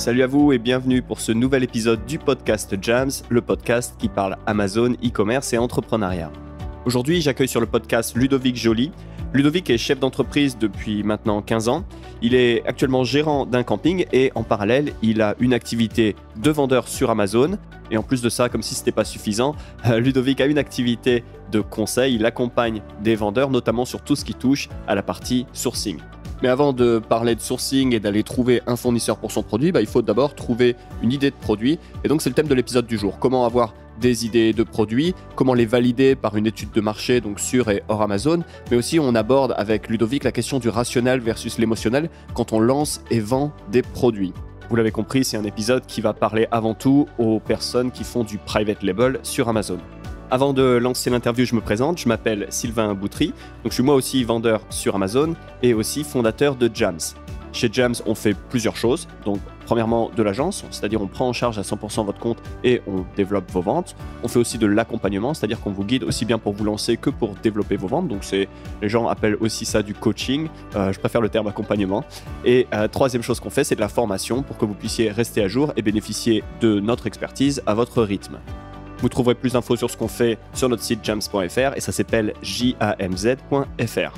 Salut à vous et bienvenue pour ce nouvel épisode du podcast Jams, le podcast qui parle Amazon, e-commerce et entrepreneuriat. Aujourd'hui, j'accueille sur le podcast Ludovic Joly. Ludovic est chef d'entreprise depuis maintenant 15 ans. Il est actuellement gérant d'un camping et en parallèle, il a une activité de vendeur sur Amazon. Et en plus de ça, comme si ce n'était pas suffisant, Ludovic a une activité de conseil. Il accompagne des vendeurs, notamment sur tout ce qui touche à la partie sourcing. Mais avant de parler de sourcing et d'aller trouver un fournisseur pour son produit, il faut d'abord trouver une idée de produit. Et donc, c'est le thème de l'épisode du jour. Comment avoir des idées de produits, comment les valider par une étude de marché, donc sur et hors Amazon. Mais aussi, on aborde avec Ludovic la question du rationnel versus l'émotionnel quand on lance et vend des produits. Vous l'avez compris, c'est un épisode qui va parler avant tout aux personnes qui font du private label sur Amazon. Avant de lancer l'interview, je me présente, je m'appelle Sylvain Boutry, donc je suis moi aussi vendeur sur Amazon et aussi fondateur de Jams. Chez Jams, on fait plusieurs choses, donc premièrement de l'agence, c'est-à-dire on prend en charge à 100% votre compte et on développe vos ventes. On fait aussi de l'accompagnement, c'est-à-dire qu'on vous guide aussi bien pour vous lancer que pour développer vos ventes, donc les gens appellent aussi ça du coaching, je préfère le terme accompagnement. Et troisième chose qu'on fait, c'est de la formation pour que vous puissiez rester à jour et bénéficier de notre expertise à votre rythme. Vous trouverez plus d'infos sur ce qu'on fait sur notre site jams.fr et ça s'appelle jamz.fr.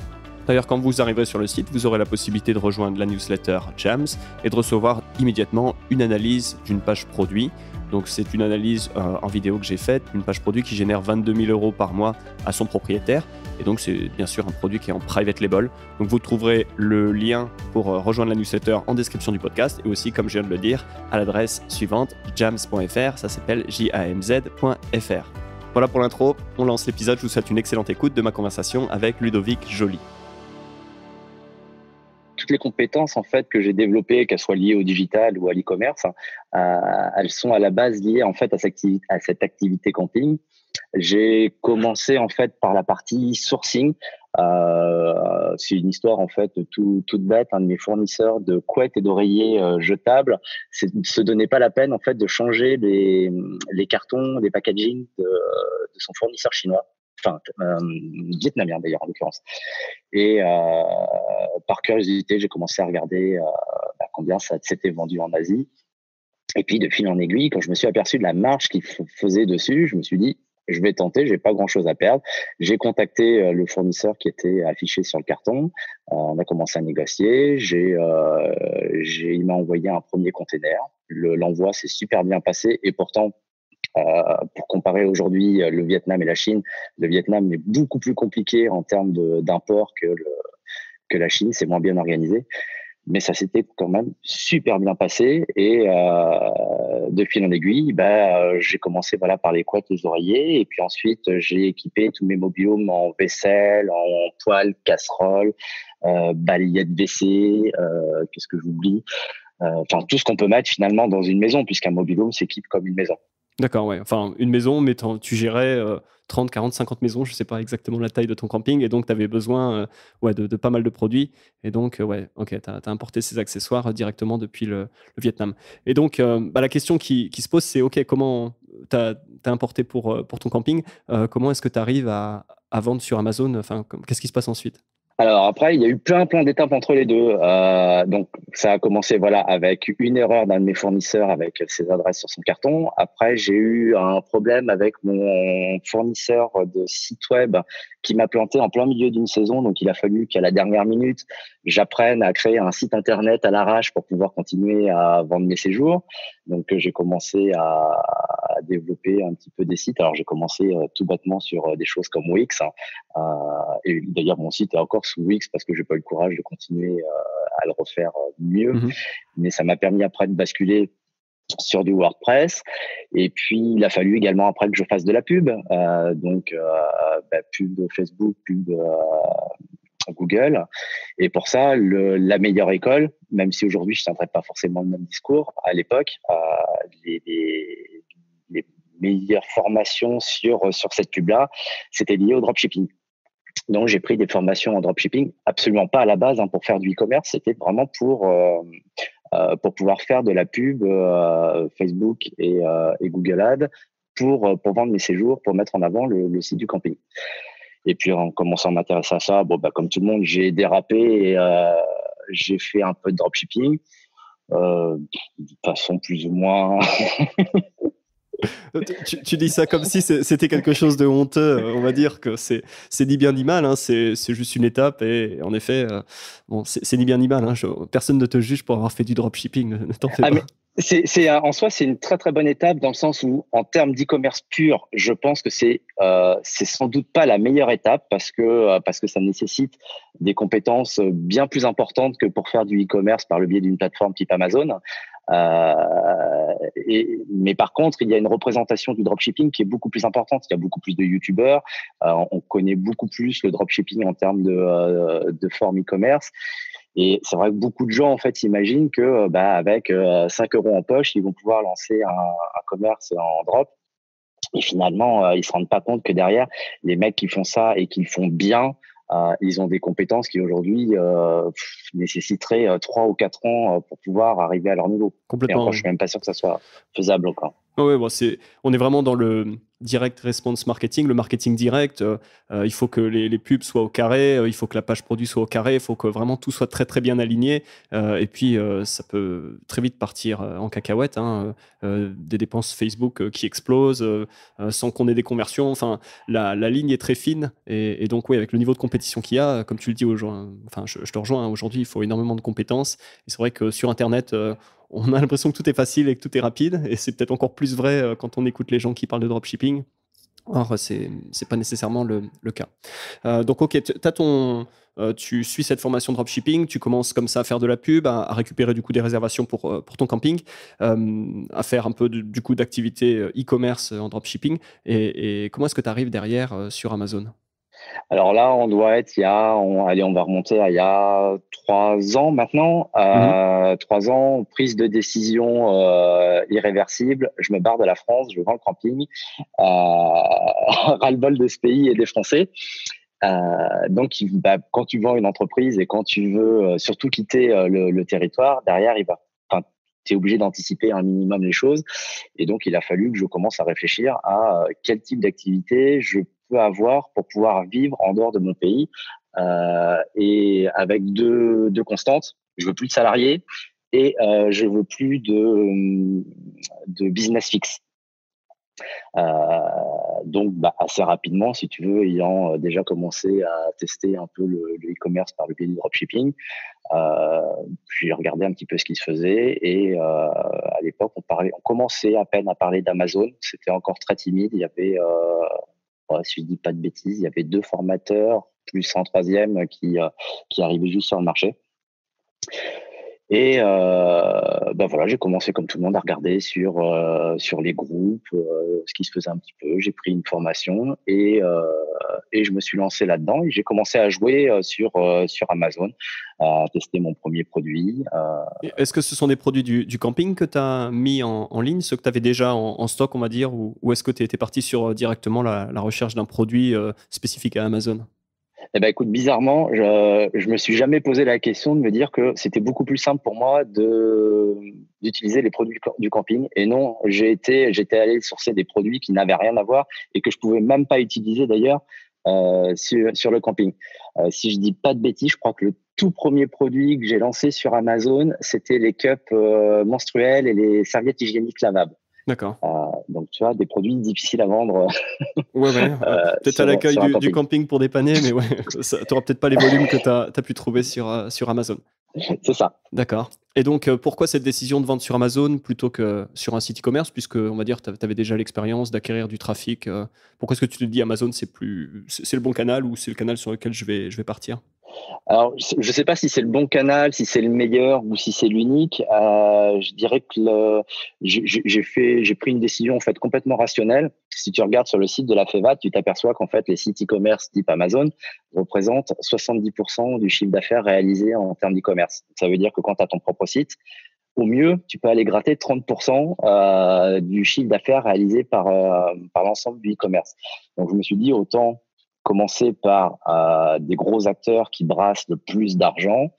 D'ailleurs, quand vous arriverez sur le site, vous aurez la possibilité de rejoindre la newsletter Jams et de recevoir immédiatement une analyse d'une page produit. Donc, c'est une analyse en vidéo que j'ai faite, une page produit qui génère 22 000 € par mois à son propriétaire. Et donc, c'est bien sûr un produit qui est en private label. Donc, vous trouverez le lien pour rejoindre la newsletter en description du podcast et aussi, comme je viens de le dire, à l'adresse suivante, jams.fr. Ça s'appelle jamz.fr. Voilà pour l'intro. On lance l'épisode. Je vous souhaite une excellente écoute de ma conversation avec Ludovic Joly. Toutes les compétences en fait que j'ai développées, qu'elles soient liées au digital ou à l'e-commerce, elles sont à la base liées en fait à cette activité camping. J'ai commencé en fait par la partie sourcing. C'est une histoire en fait toute bête. Un de mes fournisseurs de couettes et d'oreillers jetables se donnait pas la peine en fait de changer les cartons, les packaging de son fournisseur chinois. Enfin, vietnamien d'ailleurs en l'occurrence. Et par curiosité, j'ai commencé à regarder combien ça s'était vendu en Asie. Et puis de fil en aiguille, quand je me suis aperçu de la marge qu'il faisait dessus, je me suis dit, je vais tenter, j'ai pas grand-chose à perdre. J'ai contacté le fournisseur qui était affiché sur le carton. On a commencé à négocier. Il m'a envoyé un premier container. L'envoi s'est super bien passé et pourtant, pour comparer aujourd'hui le Vietnam et la Chine, le Vietnam est beaucoup plus compliqué en termes d'import que la Chine, c'est moins bien organisé. Mais ça s'était quand même super bien passé et de fil en aiguille, j'ai commencé par les couettes, les oreillers et puis ensuite j'ai équipé tous mes mobil-homes en vaisselle, en poêle, casserole, balayette WC, qu'est-ce que j'oublie, tout ce qu'on peut mettre finalement dans une maison puisqu'un mobil-home s'équipe comme une maison. D'accord, ouais. Enfin, une maison, mais tu gérais 30, 40, 50 maisons, je ne sais pas exactement la taille de ton camping, et donc tu avais besoin de pas mal de produits. Et donc, ok, tu as importé ces accessoires directement depuis le Vietnam. Et donc, la question qui se pose, c'est ok, comment tu as importé pour ton camping, comment est-ce que tu arrives à vendre sur Amazon? Enfin, qu'est-ce qui se passe ensuite? Alors après, il y a eu plein d'étapes entre les deux. Donc ça a commencé avec une erreur d'un de mes fournisseurs avec ses adresses sur son carton. Après, j'ai eu un problème avec mon fournisseur de site web qui m'a planté en plein milieu d'une saison. Donc il a fallu qu'à la dernière minute, j'apprenne à créer un site internet à l'arrache pour pouvoir continuer à vendre mes séjours. Donc j'ai commencé à développer un petit peu des sites. Alors j'ai commencé tout bêtement sur des choses comme Wix. Et d'ailleurs mon site est encore sous Wix parce que j'ai pas eu le courage de continuer à le refaire mieux. Mais ça m'a permis après de basculer sur du WordPress. Et puis il a fallu également après que je fasse de la pub. Pub de Facebook, pub Google. Et pour ça, la meilleure école, même si aujourd'hui je ne tiendrai pas forcément le même discours, à l'époque, les meilleures formations sur cette pub-là, c'était lié au dropshipping. Donc, j'ai pris des formations en dropshipping, absolument pas à la base pour faire du e-commerce, c'était vraiment pour pouvoir faire de la pub Facebook et Google Ads pour vendre mes séjours, pour mettre en avant le site du camping. Et puis, en commençant à m'intéresser à ça, comme tout le monde, j'ai dérapé et j'ai fait un peu de dropshipping. De façon plus ou moins. Tu dis ça comme si c'était quelque chose de honteux. On va dire que c'est ni bien ni mal, hein. C'est juste une étape. Et en effet, bon, c'est ni bien ni mal, hein. Personne ne te juge pour avoir fait du dropshipping. Ne t'en fais Ah, pas. mais en soi, c'est une très très bonne étape dans le sens où, en termes d'e-commerce pur, je pense que c'est sans doute pas la meilleure étape parce que ça nécessite des compétences bien plus importantes que pour faire du e-commerce par le biais d'une plateforme type Amazon. Mais par contre, il y a une représentation du dropshipping qui est beaucoup plus importante. Il y a beaucoup plus de youtubeurs. On connaît beaucoup plus le dropshipping en termes de forme e-commerce. Et c'est vrai que beaucoup de gens en fait s'imaginent que avec 5 euros en poche, ils vont pouvoir lancer un commerce en drop. Et finalement, ils se rendent pas compte que derrière, les mecs qui font ça et qui le font bien, ils ont des compétences qui aujourd'hui nécessiteraient 3 ou 4 ans pour pouvoir arriver à leur niveau. Et Complètement, encore, je oui. suis même pas sûr que ça soit faisable encore. Ouais, bon, on est vraiment dans le direct response marketing, le marketing direct. Il faut que les pubs soient au carré, il faut que la page produit soit au carré, il faut que vraiment tout soit très très bien aligné. Et puis ça peut très vite partir en cacahuète, hein. Des dépenses Facebook qui explosent sans qu'on ait des conversions. Enfin, la ligne est très fine. Et donc oui, avec le niveau de compétition qu'il y a, comme tu le dis enfin, je te rejoins, hein, aujourd'hui, il faut énormément de compétences. Et c'est vrai que sur Internet, on a l'impression que tout est facile et que tout est rapide, et c'est peut-être encore plus vrai quand on écoute les gens qui parlent de dropshipping. Or, c'est pas nécessairement le cas. Donc, ok, tu suis cette formation dropshipping, tu commences comme ça à faire de la pub, à récupérer du coup des réservations pour ton camping, à faire un peu du coup d'activité e-commerce en dropshipping. Et comment est-ce que tu arrives derrière sur Amazon? Alors là, on doit être allez, on va remonter à il y a 3 ans maintenant. Mhm. 3 ans, prise de décision irréversible. Je me barre de la France, je vends le camping. Ras-le-bol de ce pays et des Français. Donc, quand tu vends une entreprise et quand tu veux surtout quitter le territoire, derrière, tu es obligé d'anticiper un minimum les choses. Et donc, il a fallu que je commence à réfléchir à quel type d'activité je peux avoir pour pouvoir vivre en dehors de mon pays. Et avec deux constantes, je veux plus de salariés et je veux plus de business fixe. Donc, assez rapidement, si tu veux, ayant déjà commencé à tester un peu le e-commerce par le biais du dropshipping, j'ai regardé un petit peu ce qui se faisait et à l'époque, on commençait à peine à parler d'Amazon. C'était encore très timide. Il y avait, si je dis pas de bêtises, il y avait 2 formateurs plus un troisième qui arrivait juste sur le marché. Et voilà, j'ai commencé comme tout le monde à regarder sur les groupes ce qui se faisait un petit peu. J'ai pris une formation et je me suis lancé là-dedans et j'ai commencé à jouer sur Amazon, à tester mon premier produit. Est-ce que ce sont des produits du camping que tu as mis en ligne, ceux que tu avais déjà en stock, on va dire, ou est-ce que tu étais parti sur directement la recherche d'un produit spécifique à Amazon? Eh ben, écoute, bizarrement, je me suis jamais posé la question de me dire que c'était beaucoup plus simple pour moi d'utiliser les produits du camping. Et non, j'étais allé sourcer des produits qui n'avaient rien à voir et que je pouvais même pas utiliser d'ailleurs sur le camping. Si je dis pas de bêtises, je crois que le tout premier produit que j'ai lancé sur Amazon, c'était les cups menstruels et les serviettes hygiéniques lavables. D'accord. Donc, tu vois, des produits difficiles à vendre Ouais, ouais. Peut-être à l'accueil sur un du camping. camping pour dépanner, mais ouais, tu n'auras peut-être pas les volumes que tu as pu trouver sur Amazon. C'est ça. D'accord. Et donc, pourquoi cette décision de vendre sur Amazon plutôt que sur un site e-commerce, puisque, on va dire, tu avais déjà l'expérience d'acquérir du trafic. Pourquoi est-ce que tu te dis Amazon, c'est le bon canal, ou c'est le canal sur lequel je vais partir? Alors, je ne sais pas si c'est le bon canal, si c'est le meilleur ou si c'est l'unique. Je dirais que j'ai pris une décision en fait complètement rationnelle. Si tu regardes sur le site de la FEVA, tu t'aperçois qu'en fait les sites e-commerce type Amazon représentent 70% du chiffre d'affaires réalisé en termes d'e-commerce. Ça veut dire que quand tu as ton propre site, au mieux, tu peux aller gratter 30% du chiffre d'affaires réalisé par l'ensemble du e-commerce. Donc, je me suis dit, autant commencer par des gros acteurs qui brassent le plus d'argent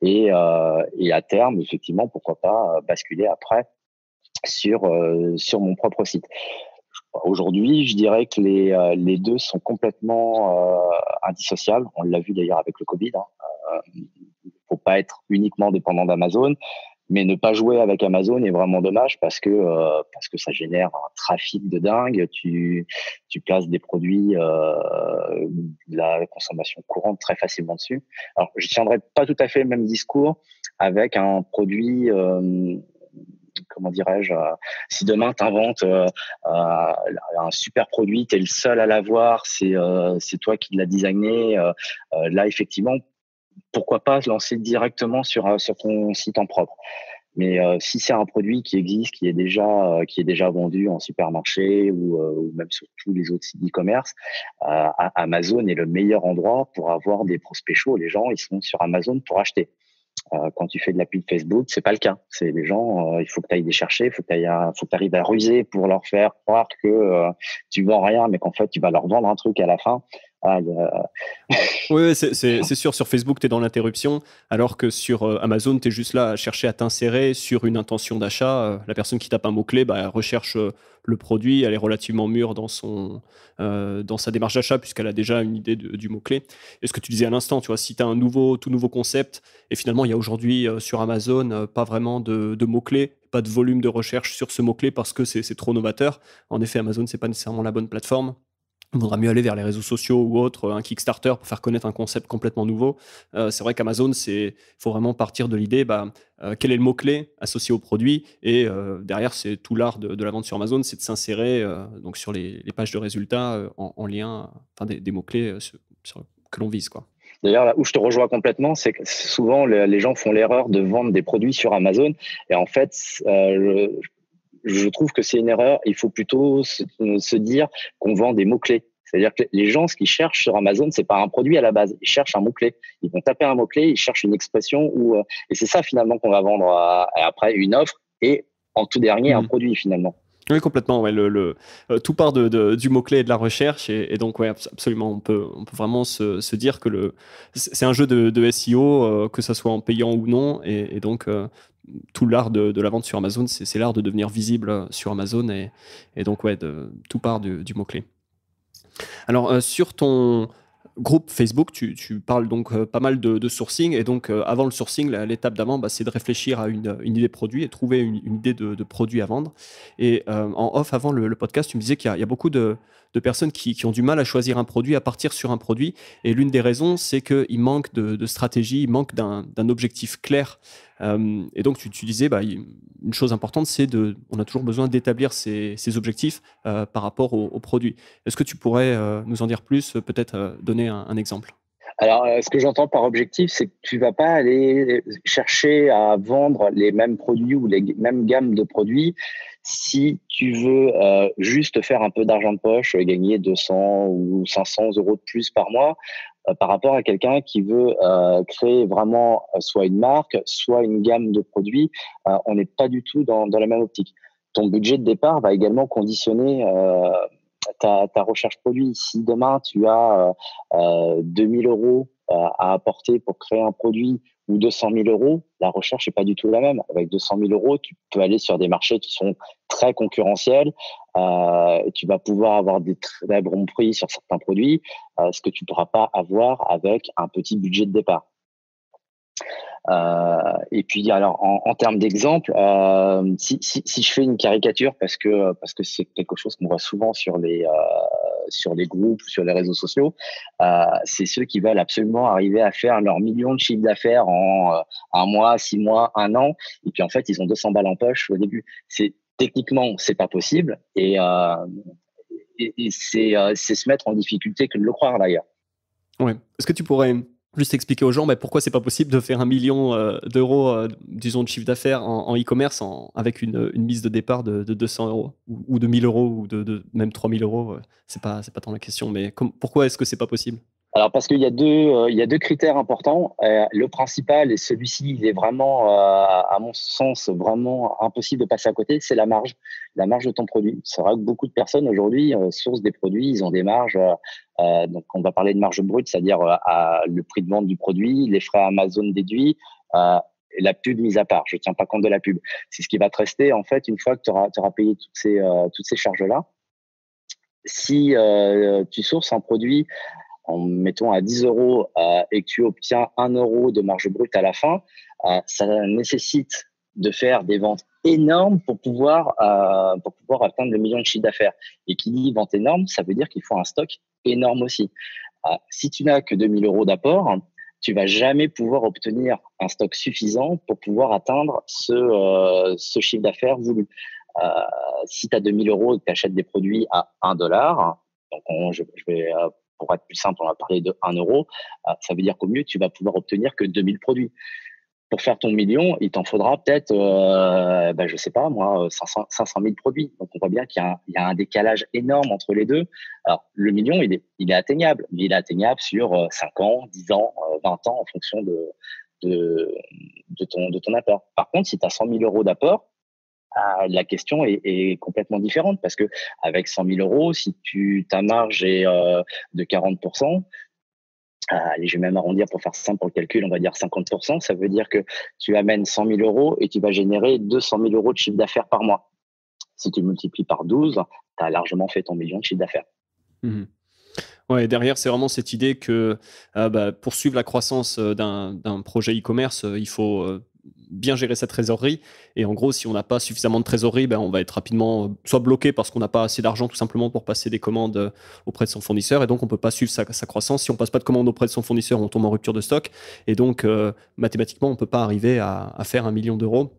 et à terme, effectivement, pourquoi pas basculer après sur mon propre site. Aujourd'hui, je dirais que les deux sont complètement indissociables. On l'a vu d'ailleurs avec le Covid. Il ne faut pas être uniquement dépendant d'Amazon, Mais ne pas jouer avec Amazon est vraiment dommage parce que ça génère un trafic de dingue. Tu places des produits de la consommation courante très facilement dessus. Alors, je tiendrai pas tout à fait le même discours avec un produit, comment dirais-je, si demain tu inventes un super produit, tu es le seul à l'avoir, c'est toi qui l'as designé. Là, effectivement, pourquoi pas se lancer directement sur ton site en propre. Mais si c'est un produit qui existe, qui est déjà vendu en supermarché ou même sur tous les autres sites e-commerce, Amazon est le meilleur endroit pour avoir des prospects chauds. Les gens, ils sont sur Amazon pour acheter. Quand tu fais de la pub Facebook, c'est pas le cas. C'est les gens, il faut que tu ailles les chercher, faut que tu arrives à ruser pour leur faire croire que tu vends rien, mais qu'en fait tu vas leur vendre un truc à la fin. Ah, Oui, c'est sûr, sur Facebook, tu es dans l'interruption, alors que sur Amazon, tu es juste là à chercher à t'insérer sur une intention d'achat. La personne qui tape un mot-clé, bah, elle recherche le produit, elle est relativement mûre dans sa démarche d'achat, puisqu'elle a déjà une idée du mot-clé. Et ce que tu disais à l'instant, tu vois, si tu as un tout nouveau concept, et finalement, il y a aujourd'hui sur Amazon pas vraiment de mots-clés, pas de volume de recherche sur ce mot-clé parce que c'est trop novateur. En effet, Amazon, c'est pas nécessairement la bonne plateforme. Il vaudra mieux aller vers les réseaux sociaux ou autres, un Kickstarter pour faire connaître un concept complètement nouveau. C'est vrai qu'Amazon, il faut vraiment partir de l'idée, quel est le mot-clé associé au produit et derrière, c'est tout l'art de la vente sur Amazon, c'est de s'insérer donc sur les pages de résultats en lien, enfin des mots-clés que l'on vise, quoi. D'ailleurs, là où je te rejoins complètement, c'est que souvent les gens font l'erreur de vendre des produits sur Amazon. Et en fait, je trouve que c'est une erreur. Il faut plutôt se dire qu'on vend des mots-clés. C'est-à-dire que les gens, ce qu'ils cherchent sur Amazon, c'est pas un produit à la base. Ils cherchent un mot-clé. Ils vont taper un mot-clé, ils cherchent une expression et c'est ça finalement qu'on va vendre après une offre et en tout dernier un produit finalement. Oui, complètement. Ouais, tout part du mot-clé et de la recherche. Et donc, ouais, absolument, on peut vraiment se dire que c'est un jeu de SEO, que ça soit en payant ou non. Et donc, tout l'art de la vente sur Amazon, c'est l'art de devenir visible sur Amazon. Et donc, ouais, tout part du mot-clé. Alors, sur ton groupe Facebook, tu parles donc pas mal de sourcing. Et donc, avant le sourcing, l'étape d'avant, c'est de réfléchir à une idée produit et trouver une idée de produit à vendre. Et en off, avant le podcast, tu me disais qu'il y a beaucoup de personnes qui ont du mal à choisir un produit, à partir sur un produit. Et l'une des raisons, c'est qu'il manque de stratégie, il manque d'un objectif clair. Et donc, tu disais, une chose importante, on a toujours besoin d'établir ses objectifs par rapport au produit. Est-ce que tu pourrais nous en dire plus, peut-être donner un exemple? Alors, ce que j'entends par objectif, c'est que tu vas pas aller chercher à vendre les mêmes produits ou les mêmes gammes de produits si tu veux juste faire un peu d'argent de poche, gagner 200 ou 500 euros de plus par mois, par rapport à quelqu'un qui veut créer vraiment soit une marque, soit une gamme de produits. On n'est pas du tout dans la même optique. Ton budget de départ va également conditionner ta recherche produit. Si demain tu as 2000 euros à apporter pour créer un produit ou 200 000 euros, la recherche n'est pas du tout la même. Avec 200 000 euros, tu peux aller sur des marchés qui sont très concurrentiels. Tu vas pouvoir avoir des très bons prix sur certains produits, ce que tu ne pourras pas avoir avec un petit budget de départ. Et puis alors en termes d'exemple, si je fais une caricature parce que c'est quelque chose qu'on voit souvent sur les groupes, sur les réseaux sociaux, c'est ceux qui veulent absolument arriver à faire leur million de chiffre d'affaires en un mois, 6 mois, un an, et puis en fait ils ont 200 balles en poche au début. Techniquement c'est pas possible et c'est se mettre en difficulté que de le croire d'ailleurs. Ouais. Est-ce que tu pourrais juste expliquer aux gens pourquoi c'est pas possible de faire 1 million d'euros, disons, de chiffre d'affaires en e-commerce avec une mise de départ de 200 euros ou de 1000 euros ou de même 3000 euros, c'est pas tant la question, mais pourquoi est-ce que c'est pas possible? Alors parce qu'il y a deux critères importants. Le principal, et celui-ci, il est vraiment, à mon sens, vraiment impossible de passer à côté, c'est la marge de ton produit. C'est vrai que beaucoup de personnes aujourd'hui sourcent des produits, ils ont des marges. Donc on va parler de marge brute, c'est-à-dire le prix de vente du produit, les frais Amazon déduits. Et la pub mise à part, je tiens pas compte de la pub. C'est ce qui va te rester en fait une fois que tu auras payé toutes ces charges-là. Si tu sources un produit en mettant à 10 euros et que tu obtiens 1 euro de marge brute à la fin, ça nécessite de faire des ventes énormes pour pouvoir atteindre le million de chiffre d'affaires. Et qui dit vente énorme, ça veut dire qu'il faut un stock énorme aussi. Si tu n'as que 2 000 euros d'apport, tu vas jamais pouvoir obtenir un stock suffisant pour pouvoir atteindre ce chiffre d'affaires voulu. Si tu as 2 000 euros et que tu achètes des produits à 1 dollar, donc je vais, pour être plus simple, on va parler de 1 euro, ça veut dire qu'au mieux, tu vas pouvoir obtenir que 2 000 produits. Pour faire ton million, il t'en faudra peut-être, je sais pas moi, 500 000 produits. Donc, on voit bien qu'il y a un décalage énorme entre les deux. Alors, le million, il est atteignable. Mais il est atteignable sur 5 ans, 10 ans, 20 ans en fonction de ton apport. Par contre, si tu as 100 000 euros d'apport, la question est complètement différente parce que avec 100 000 euros, si ta marge est de 40%, allez, je vais même arrondir pour faire simple pour le calcul, on va dire 50%. Ça veut dire que tu amènes 100 000 euros et tu vas générer 200 000 euros de chiffre d'affaires par mois. Si tu multiplies par 12, tu as largement fait ton million de chiffre d'affaires. Mmh. Ouais, derrière, c'est vraiment cette idée que pour suivre la croissance d'un projet e-commerce, il faut bien gérer sa trésorerie. Et en gros, si on n'a pas suffisamment de trésorerie, on va être rapidement soit bloqué parce qu'on n'a pas assez d'argent tout simplement pour passer des commandes auprès de son fournisseur. Et donc, on ne peut pas suivre sa croissance. Si on ne passe pas de commandes auprès de son fournisseur, on tombe en rupture de stock. Et donc, mathématiquement, on ne peut pas arriver à faire 1 million d'euros.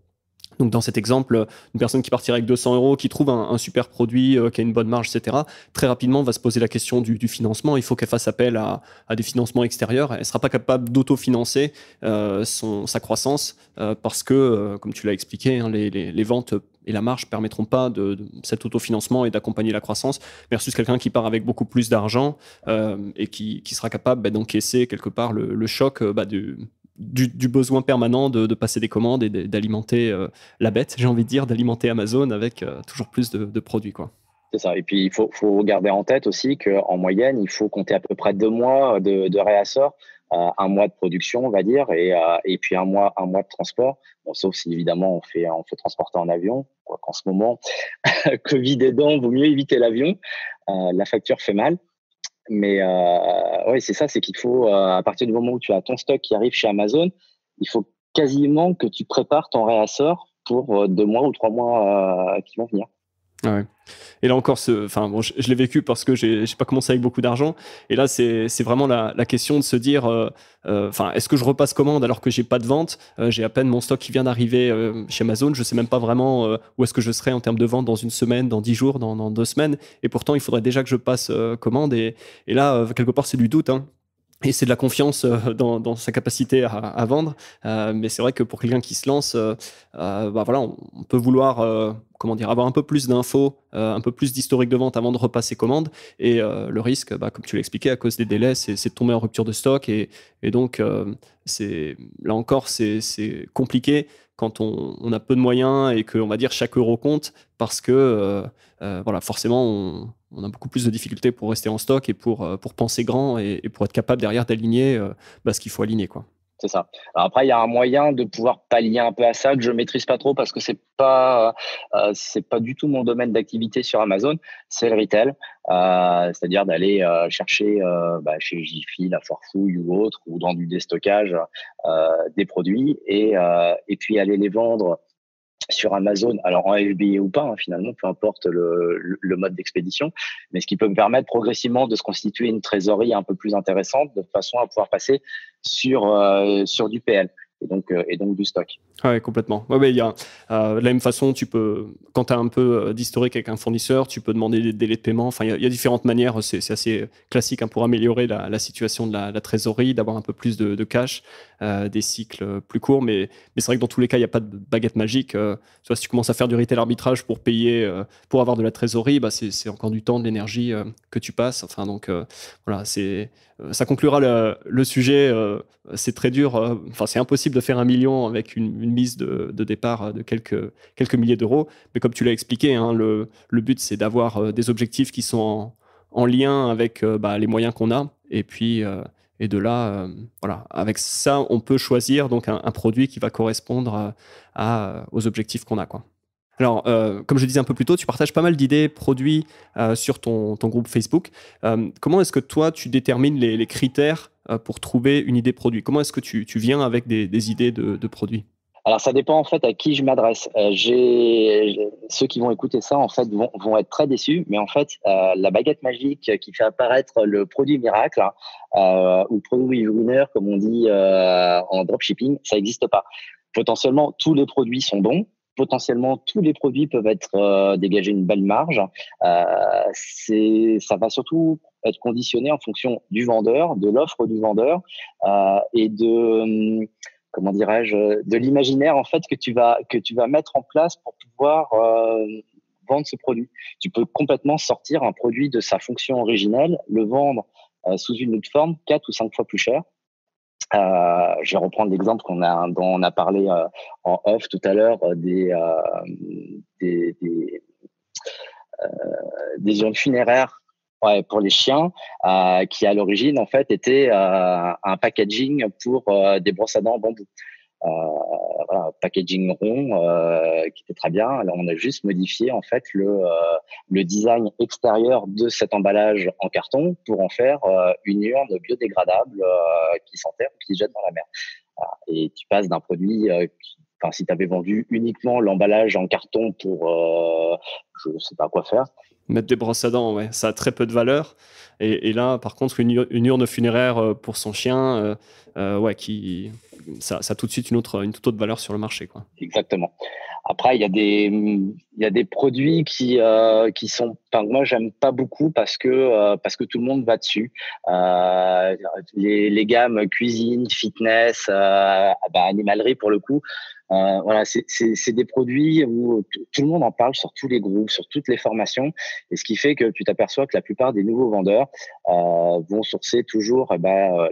Donc dans cet exemple, une personne qui partirait avec 200 euros, qui trouve un super produit, qui a une bonne marge, etc., très rapidement va se poser la question du financement. Il faut qu'elle fasse appel à des financements extérieurs. Elle ne sera pas capable d'autofinancer sa croissance parce que, comme tu l'as expliqué, hein, les ventes et la marge ne permettront pas de cet autofinancement et d'accompagner la croissance, versus quelqu'un qui part avec beaucoup plus d'argent et qui sera capable d'encaisser quelque part le choc du besoin permanent de passer des commandes et d'alimenter la bête, j'ai envie de dire, d'alimenter Amazon avec toujours plus de produits, quoi. C'est ça. Et puis, il faut garder en tête aussi qu'en moyenne, il faut compter à peu près 2 mois de réassort, 1 mois de production, on va dire, et puis un mois de transport. Bon, sauf si, évidemment, on fait transporter en avion. Quoi qu'en ce moment, Covid aidant, vaut mieux éviter l'avion. La facture fait mal. Mais oui, c'est ça, c'est qu'il faut, à partir du moment où tu as ton stock qui arrive chez Amazon, il faut quasiment que tu prépares ton réassort pour 2 mois ou 3 mois qui vont venir. Ouais. Et là encore, je l'ai vécu parce que j'ai pas commencé avec beaucoup d'argent. Et là, c'est vraiment la question de se dire, est-ce que je repasse commande alors que j'ai pas de vente? J'ai à peine mon stock qui vient d'arriver chez Amazon. Je sais même pas vraiment où est-ce que je serai en termes de vente dans une semaine, dans 10 jours, dans 2 semaines. Et pourtant, il faudrait déjà que je passe commande. Et là, quelque part, c'est du doute, hein. Et c'est de la confiance dans sa capacité à vendre. Mais c'est vrai que pour quelqu'un qui se lance, on peut vouloir avoir un peu plus d'infos, un peu plus d'historique de vente avant de repasser commande. Et le risque, comme tu l'expliquais, à cause des délais, c'est de tomber en rupture de stock. Et donc, là encore, c'est compliqué quand on a peu de moyens et qu'on va dire chaque euro compte parce que forcément, on a beaucoup plus de difficultés pour rester en stock et pour penser grand et pour être capable derrière d'aligner ce qu'il faut aligner, quoi. C'est ça. Alors après, il y a un moyen de pouvoir pallier un peu à ça que je maîtrise pas trop parce que c'est pas du tout mon domaine d'activité sur Amazon. C'est le retail, c'est-à-dire d'aller chercher chez Jiffy, La Foire-Fouille ou autre, ou dans du déstockage des produits et puis aller les vendre sur Amazon, alors en FBA ou pas, hein, finalement, peu importe le mode d'expédition, mais ce qui peut me permettre progressivement de se constituer une trésorerie un peu plus intéressante de façon à pouvoir passer sur du PL et donc du stock. Ouais, complètement. Ouais, il y a de la même façon, tu peux, quand tu as un peu d'historique avec un fournisseur, tu peux demander des délais de paiement. Enfin, il y a différentes manières. C'est assez classique pour améliorer la situation de la trésorerie, d'avoir un peu plus de cash, des cycles plus courts. Mais c'est vrai que dans tous les cas, il n'y a pas de baguette magique. Si tu commences à faire du retail arbitrage pour payer, pour avoir de la trésorerie, c'est encore du temps, de l'énergie que tu passes. Enfin, donc voilà, ça conclura le sujet. C'est très dur. C'est impossible de faire 1 million avec une mise de départ de quelques milliers d'euros. Mais comme tu l'as expliqué, hein, le but, c'est d'avoir des objectifs qui sont en lien avec les moyens qu'on a. Et puis, et de là, avec ça, on peut choisir donc un produit qui va correspondre aux objectifs qu'on a, quoi. Alors, comme je disais un peu plus tôt, tu partages pas mal d'idées produits sur ton groupe Facebook. Comment est-ce que toi, tu détermines les critères pour trouver une idée produit? Comment est-ce que tu viens avec des idées de produits? Alors, ça dépend en fait à qui je m'adresse. Ceux qui vont écouter ça en fait vont être très déçus, mais en fait, la baguette magique qui fait apparaître le produit miracle ou produit winner, comme on dit en dropshipping, ça n'existe pas. Potentiellement, tous les produits sont bons. Potentiellement, tous les produits peuvent être dégager une belle marge. Ça va surtout être conditionné en fonction du vendeur, de l'offre du vendeur et de comment dirais-je, de l'imaginaire en fait que tu vas mettre en place pour pouvoir vendre ce produit. Tu peux complètement sortir un produit de sa fonction originelle, le vendre sous une autre forme 4 ou 5 fois plus cher. Je vais reprendre l'exemple dont on a parlé en off tout à l'heure des, des urnes funéraires, ouais, pour les chiens, qui à l'origine en fait était un packaging pour des brosses à dents en bambou. Voilà, packaging rond qui était très bien. Alors on a juste modifié en fait le design extérieur de cet emballage en carton pour en faire une urne biodégradable qui s'enterre ou qui se jette dans la mer. Voilà. Et tu passes d'un produit si tu avais vendu uniquement l'emballage en carton pour je ne sais pas quoi faire. Mettre des brosses à dents, ouais, ça a très peu de valeur. Et là, par contre, une urne funéraire pour son chien, ouais, ça a tout de suite une toute autre valeur sur le marché, quoi. Exactement. Après, il y a des produits qui sont, enfin, moi, j'aime pas beaucoup parce que tout le monde va dessus. Les gammes cuisine, fitness, animalerie pour le coup. Voilà, c'est des produits où tout le monde en parle sur tous les groupes, sur toutes les formations, et ce qui fait que tu t'aperçois que la plupart des nouveaux vendeurs vont sourcer toujours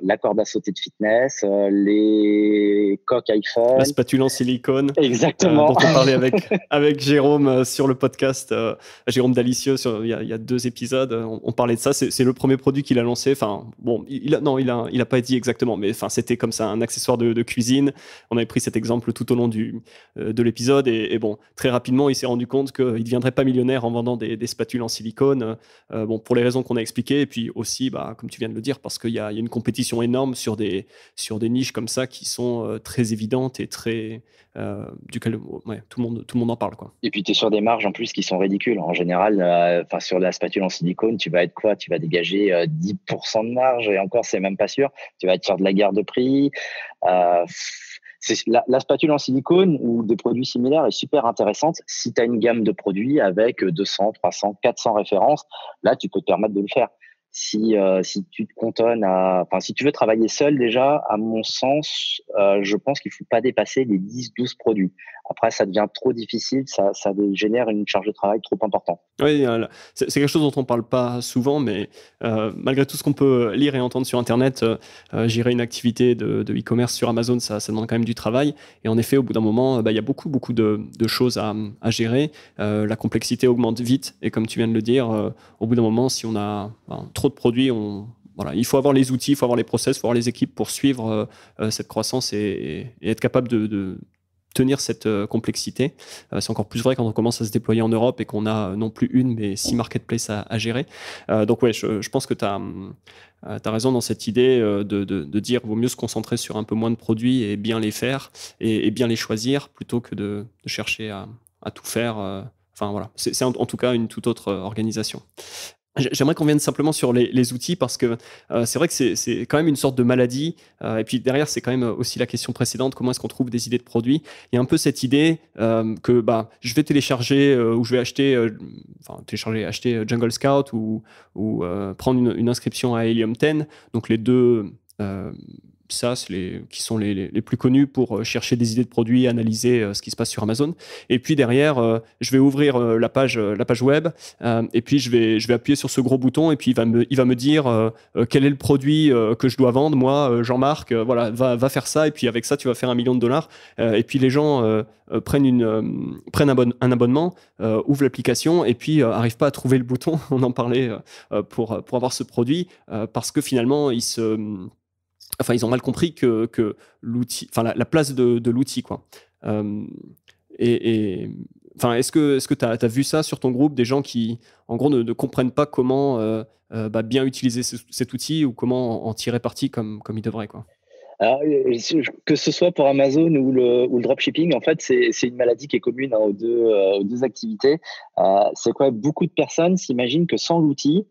la corde à sauter de fitness, les coques iPhone, la spatule en silicone, exactement, dont on parlait avec Jérôme sur le podcast, Jérôme Dalicieux, il y a 2 épisodes, on parlait de ça. C'est le premier produit qu'il a lancé. Enfin, bon, il a pas dit exactement, mais enfin, c'était comme ça, un accessoire de cuisine. On avait pris cet exemple tout au long de l'épisode, et bon, très rapidement, il s'est rendu compte qu'il ne deviendrait pas millionnaire en vendant des spatules en silicone, bon, pour les raisons qu'on a expliquées, et puis aussi, comme tu viens de le dire, parce qu'il y a une compétition énorme sur des niches comme ça qui sont très évidentes et très duquel ouais, tout le monde en parle, quoi. Et puis tu es sur des marges en plus qui sont ridicules. En général, sur la spatule en silicone, tu vas être quoi? Tu vas dégager 10% de marge, et encore, c'est même pas sûr. Tu vas être sur de la guerre de prix. La spatule en silicone ou des produits similaires est super intéressante si tu as une gamme de produits avec 200, 300, 400 références. Là, tu peux te permettre de le faire. Si tu te cantonnes si tu veux travailler seul, déjà, à mon sens, je pense qu'il faut pas dépasser les 10-12 produits. Après, ça devient trop difficile, ça génère une charge de travail trop importante. Oui, c'est quelque chose dont on parle pas souvent, mais malgré tout ce qu'on peut lire et entendre sur Internet, gérer une activité de e-commerce sur Amazon, ça demande quand même du travail. Et en effet, au bout d'un moment, il y a beaucoup de choses à gérer. La complexité augmente vite. Et comme tu viens de le dire, au bout d'un moment, si on a trop de produits, voilà, il faut avoir les outils, il faut avoir les process, il faut avoir les équipes pour suivre cette croissance et être capable de tenir cette complexité. C'est encore plus vrai quand on commence à se déployer en Europe et qu'on a non plus une, mais 6 marketplaces à gérer. Donc ouais, je pense que tu as raison dans cette idée de dire qu'il vaut mieux se concentrer sur un peu moins de produits et bien les faire et bien les choisir plutôt que de chercher à tout faire. Enfin voilà, c'est en tout cas une toute autre organisation. J'aimerais qu'on vienne simplement sur les outils, parce que c'est vrai que c'est quand même une sorte de maladie. Et puis derrière, c'est quand même aussi la question précédente, comment est-ce qu'on trouve des idées de produits? Il y a un peu cette idée que je vais télécharger ou je vais acheter Jungle Scout ou prendre une inscription à Helium 10. Donc les deux SaaS qui sont les plus connus pour chercher des idées de produits, analyser ce qui se passe sur Amazon. Et puis derrière, je vais ouvrir la page web et puis je vais appuyer sur ce gros bouton et puis il va me dire quel est le produit que je dois vendre. Moi, Jean-Marc, voilà, va faire ça, et puis avec ça, tu vas faire $1 million. Et puis les gens prennent un abonnement, ouvrent l'application et puis n'arrivent pas à trouver le bouton. On en parlait pour avoir ce produit parce que finalement, ils ont mal compris que l'outil, la place de l'outil, quoi. Est-ce que tu as vu ça sur ton groupe, des gens qui, en gros, ne comprennent pas comment bien utiliser cet outil ou comment en tirer parti comme ils devraient, quoi? Alors, que ce soit pour Amazon ou le dropshipping, en fait, c'est une maladie qui est commune, hein, aux deux activités. C'est quoi? Beaucoup de personnes s'imaginent que sans l'outil,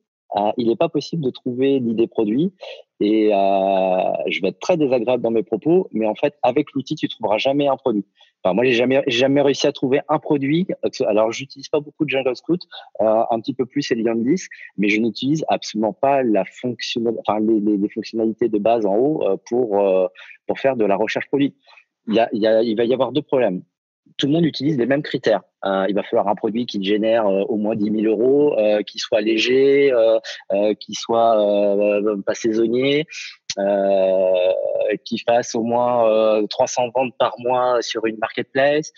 il n'est pas possible de trouver l'idée produit. Et je vais être très désagréable dans mes propos, mais en fait, avec l'outil, tu trouveras jamais un produit. Enfin, moi, j'ai jamais réussi à trouver un produit. Alors, j'utilise pas beaucoup de Jungle Scout, un petit peu plus Helium 10, mais je n'utilise absolument pas les fonctionnalités de base en haut pour faire de la recherche produit. Il va y avoir deux problèmes. Tout le monde utilise les mêmes critères. Il va falloir un produit qui génère au moins 10 000 euros, qui soit léger, qui soit pas saisonnier, qui fasse au moins 300 ventes par mois sur une marketplace,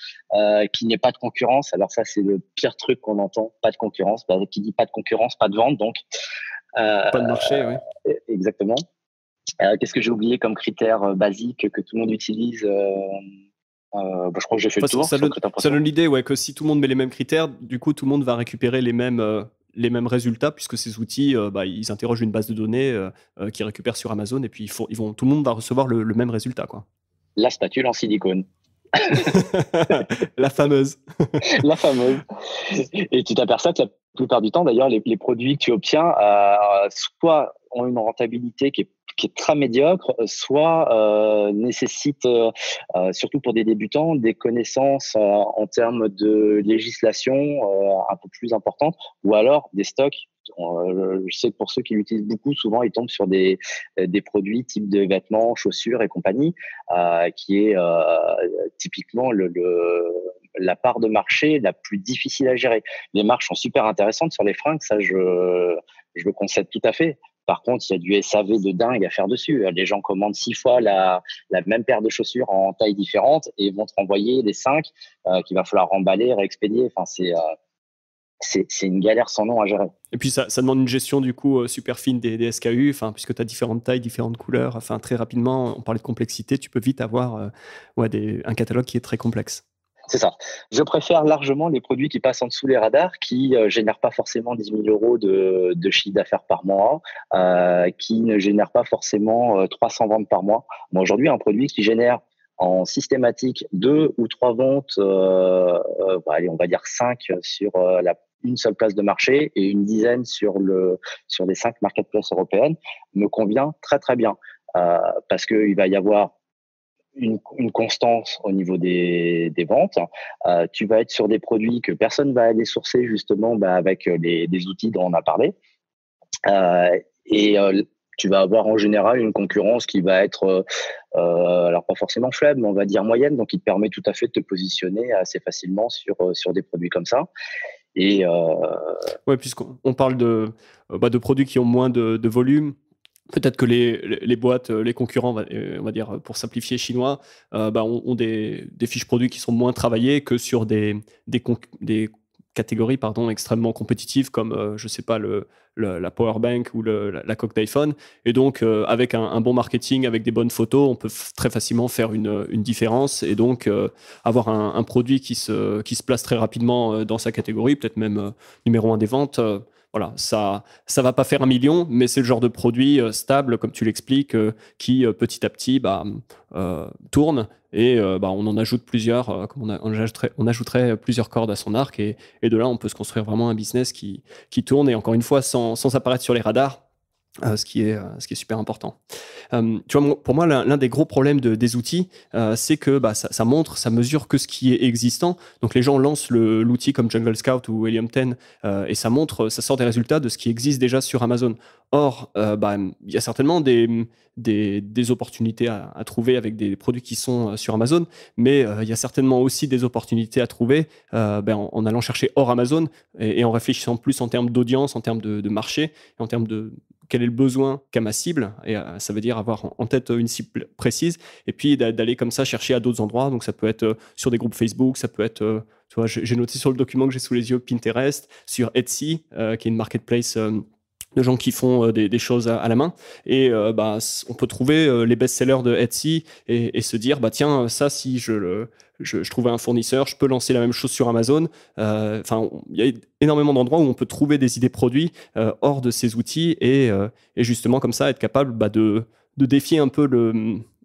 qui n'ait pas de concurrence. Alors ça, c'est le pire truc qu'on entend, pas de concurrence. Qui dit pas de concurrence, pas de vente, donc. Pas de marché, oui. Exactement. Qu'est-ce que j'ai oublié comme critère basique que tout le monde utilise je crois que j'ai fait le tour. Ça donne l'idée, ouais, que si tout le monde met les mêmes critères, du coup, tout le monde va récupérer les mêmes résultats, puisque ces outils, ils interrogent une base de données qu'ils récupèrent sur Amazon, et puis tout le monde va recevoir le même résultat, quoi. La spatule en silicone. La fameuse. La fameuse. Et tu t'aperçois que la plupart du temps, d'ailleurs, les produits que tu obtiens, soit ont une rentabilité qui est très médiocre, soit nécessitent, surtout pour des débutants, des connaissances en termes de législation un peu plus importantes, ou alors des stocks. Je sais que pour ceux qui l'utilisent beaucoup, souvent ils tombent sur des produits type de vêtements, chaussures et compagnie, qui est typiquement la part de marché la plus difficile à gérer. Les marges sont super intéressantes sur les fringues, ça je le concède tout à fait. Par contre, il y a du SAV de dingue à faire dessus. Les gens commandent 6 fois la même paire de chaussures en taille différente et vont te renvoyer les 5 qu'il va falloir remballer, réexpédier. Enfin, c'est une galère sans nom à gérer. Et puis ça demande une gestion du coup super fine des SKU, puisque tu as différentes tailles, différentes couleurs. Très rapidement, on parlait de complexité, tu peux vite avoir un catalogue qui est très complexe. C'est ça. Je préfère largement les produits qui passent en dessous les radars, qui génèrent pas forcément 10 000 euros de chiffre d'affaires par mois, qui ne génèrent pas forcément 300 ventes par mois. Moi, aujourd'hui, un produit qui génère en systématique 2 ou 3 ventes, allez, on va dire 5 sur une seule place de marché et une dizaine sur les 5 marketplaces européennes, me convient très très bien. Parce qu'il va y avoir une constance au niveau des ventes. Tu vas être sur des produits que personne va aller sourcer justement avec les outils dont on a parlé. Tu vas avoir en général une concurrence qui va être, alors pas forcément faible, mais on va dire moyenne, donc qui te permet tout à fait de te positionner assez facilement sur des produits comme ça. Et ouais, puisqu'on parle de produits qui ont moins de volume. Peut-être que les boîtes, les concurrents, on va dire pour simplifier chinois, ont des fiches produits qui sont moins travaillées que sur des catégories extrêmement compétitives comme, je sais pas, la power bank ou la coque d'iPhone. Et donc, avec un bon marketing, avec des bonnes photos, on peut très facilement faire une différence et donc avoir un produit qui se place très rapidement dans sa catégorie, peut-être même numéro 1 des ventes. Voilà, ça va pas faire 1 million, mais c'est le genre de produit stable, comme tu l'expliques, qui petit à petit tourne et on en ajoute plusieurs, on ajouterait plusieurs cordes à son arc et de là on peut se construire vraiment un business qui tourne et encore une fois sans apparaître sur les radars. Ce qui est super important. Tu vois, pour moi, l'un des gros problèmes des outils, c'est que ça mesure que ce qui est existant. Donc les gens lancent l'outil comme Jungle Scout ou Helium 10 et ça sort des résultats de ce qui existe déjà sur Amazon. Or, il y a certainement des opportunités à trouver avec des produits qui sont sur Amazon, mais il y a certainement aussi des opportunités à trouver en allant chercher hors Amazon et en réfléchissant plus en termes d'audience, en termes de marché, et en termes de quel est le besoin qu'a ma cible, et ça veut dire avoir en tête une cible précise, et puis d'aller comme ça chercher à d'autres endroits. Donc ça peut être sur des groupes Facebook, ça peut être, tu vois, j'ai noté sur le document que j'ai sous les yeux Pinterest, sur Etsy, qui est une marketplace de gens qui font des choses à la main, et on peut trouver les best-sellers de Etsy et se dire tiens, ça, si je trouvais un fournisseur, je peux lancer la même chose sur Amazon. Il y a énormément d'endroits où on peut trouver des idées produits hors de ces outils et justement comme ça être capable de défier un peu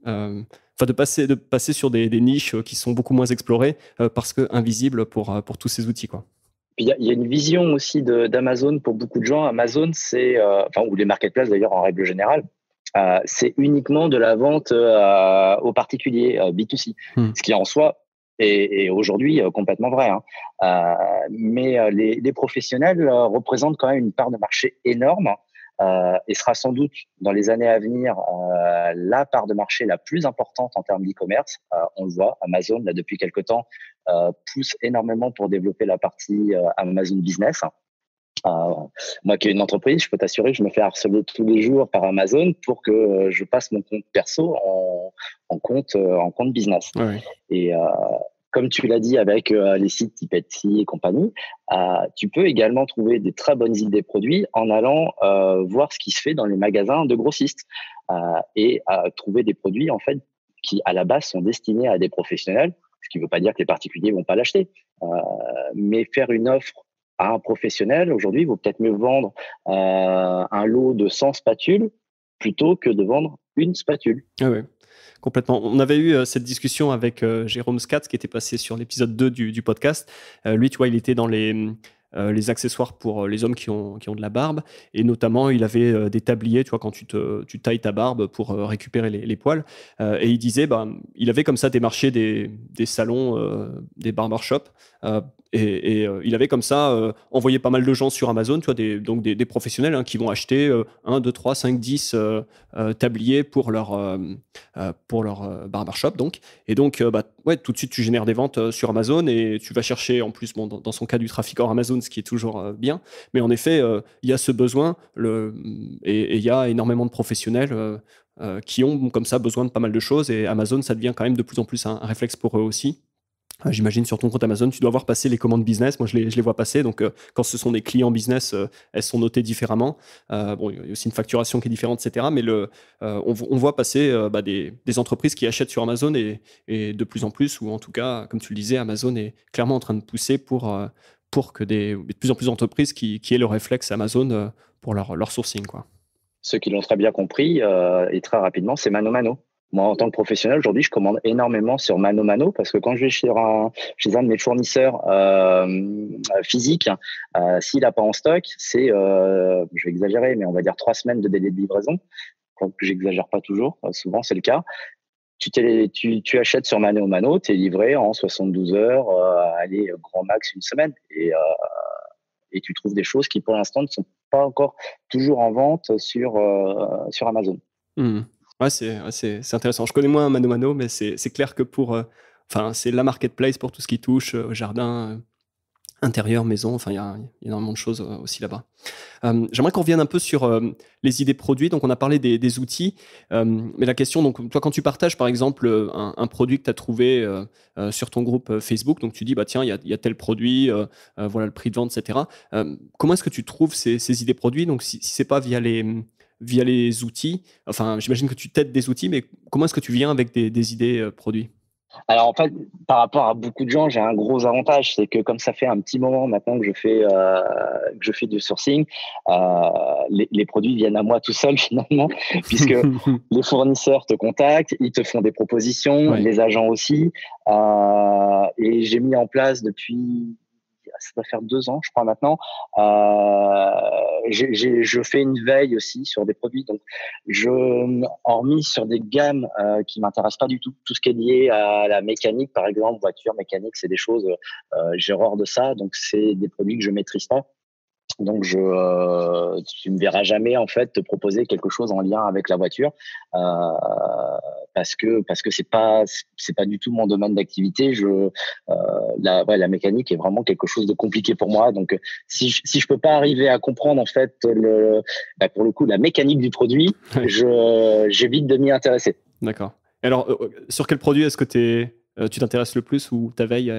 de passer sur des niches qui sont beaucoup moins explorées parce que invisibles pour tous ces outils, quoi. Puis il y a une vision aussi d'Amazon pour beaucoup de gens. Amazon, c'est, ou les marketplaces d'ailleurs en règle générale, c'est uniquement de la vente aux particuliers, B2C, ce qui en soi est aujourd'hui complètement vrai. Hein. Mais les professionnels représentent quand même une part de marché énorme et sera sans doute dans les années à venir la part de marché la plus importante en termes d'e-commerce. On le voit, Amazon, là, depuis quelque temps, pousse énormément pour développer la partie Amazon Business. Moi qui ai une entreprise, je peux t'assurer que je me fais harceler tous les jours par Amazon pour que je passe mon compte perso en compte business. Ouais. Et comme tu l'as dit avec les sites type Etsy et compagnie, tu peux également trouver des très bonnes idées produits en allant voir ce qui se fait dans les magasins de grossistes et trouver des produits en fait qui à la base sont destinés à des professionnels, ce qui ne veut pas dire que les particuliers vont pas l'acheter, mais faire une offre à un professionnel, aujourd'hui, il vaut peut-être mieux vendre un lot de 100 spatules plutôt que de vendre une spatule. Ah ouais, complètement. On avait eu cette discussion avec Jérôme Scatz qui était passé sur l'épisode 2 du podcast. Lui, tu vois, il était dans les accessoires pour les hommes qui ont de la barbe. Et notamment, il avait des tabliers, tu vois, quand tu tailles ta barbe pour récupérer les poils. Et il disait, il avait comme ça démarché des salons, des barbershops. Et il avait comme ça envoyé pas mal de gens sur Amazon, tu vois, des professionnels hein, qui vont acheter 1, 2, 3, 5, 10 tabliers pour leur barbershop. Donc. Et donc, tout de suite, tu génères des ventes sur Amazon et tu vas chercher, en plus, dans son cas, du trafic hors Amazon, ce qui est toujours bien. Mais en effet, il y a ce besoin et il y a énormément de professionnels qui ont comme ça besoin de pas mal de choses. Et Amazon, ça devient quand même de plus en plus un réflexe pour eux aussi. J'imagine sur ton compte Amazon, tu dois voir passer les commandes business. Moi, je les vois passer. Donc, quand ce sont des clients business, elles sont notées différemment. Il y a aussi une facturation qui est différente, etc. Mais on voit passer des entreprises qui achètent sur Amazon et de plus en plus, ou en tout cas, comme tu le disais, Amazon est clairement en train de pousser pour que de plus en plus d'entreprises qui aient le réflexe Amazon pour leur sourcing, quoi. Ceux qui l'ont très bien compris et très rapidement, c'est mano mano. Moi, en tant que professionnel, aujourd'hui, je commande énormément sur mano mano parce que quand je vais chez un de mes fournisseurs physiques, s'il n'a pas en stock, c'est, je vais exagérer, mais on va dire 3 semaines de délai de livraison. Donc, j'exagère pas toujours, souvent c'est le cas. Tu achètes sur mano mano, tu es livré en 72 heures, allez, grand max une semaine. Et tu trouves des choses qui, pour l'instant, ne sont pas encore toujours en vente sur Amazon. Mmh. Ouais, c'est intéressant. Je connais moins Mano Mano, mais c'est clair que c'est la marketplace pour tout ce qui touche au jardin, intérieur, maison. Enfin, il y a énormément de choses aussi là-bas. J'aimerais qu'on revienne un peu sur les idées produits. Donc, on a parlé des outils, mais la question, donc, toi, quand tu partages, par exemple, un produit que tu as trouvé sur ton groupe Facebook, donc tu dis, tiens, il y a tel produit, voilà le prix de vente, etc. Comment est-ce que tu trouves ces idées produits? Donc, si c'est pas via les outils, enfin, j'imagine que tu t'aides des outils, mais comment est-ce que tu viens avec des idées produits? Alors en fait, par rapport à beaucoup de gens, j'ai un gros avantage, c'est que comme ça fait un petit moment maintenant que je fais du sourcing, les produits viennent à moi tout seul finalement, puisque les fournisseurs te contactent, ils te font des propositions, Ouais. les agents aussi, et j'ai mis en place depuis, ça doit faire 2 ans, je crois maintenant. Je fais une veille aussi sur des produits. Donc, hormis sur des gammes qui m'intéressent pas du tout, tout ce qui est lié à la mécanique, par exemple, voiture, mécanique, c'est des choses, j'ai horreur de ça. Donc, c'est des produits que je maîtrise pas. Donc, tu me verras jamais en fait te proposer quelque chose en lien avec la voiture parce que c'est pas du tout mon domaine d'activité. La mécanique est vraiment quelque chose de compliqué pour moi. Donc, si je peux pas arriver à comprendre en fait pour le coup la mécanique du produit, Ouais. j'évite de m'y intéresser. D'accord. Et alors, sur quel produit est-ce que tu t'intéresses le plus ou ta veille,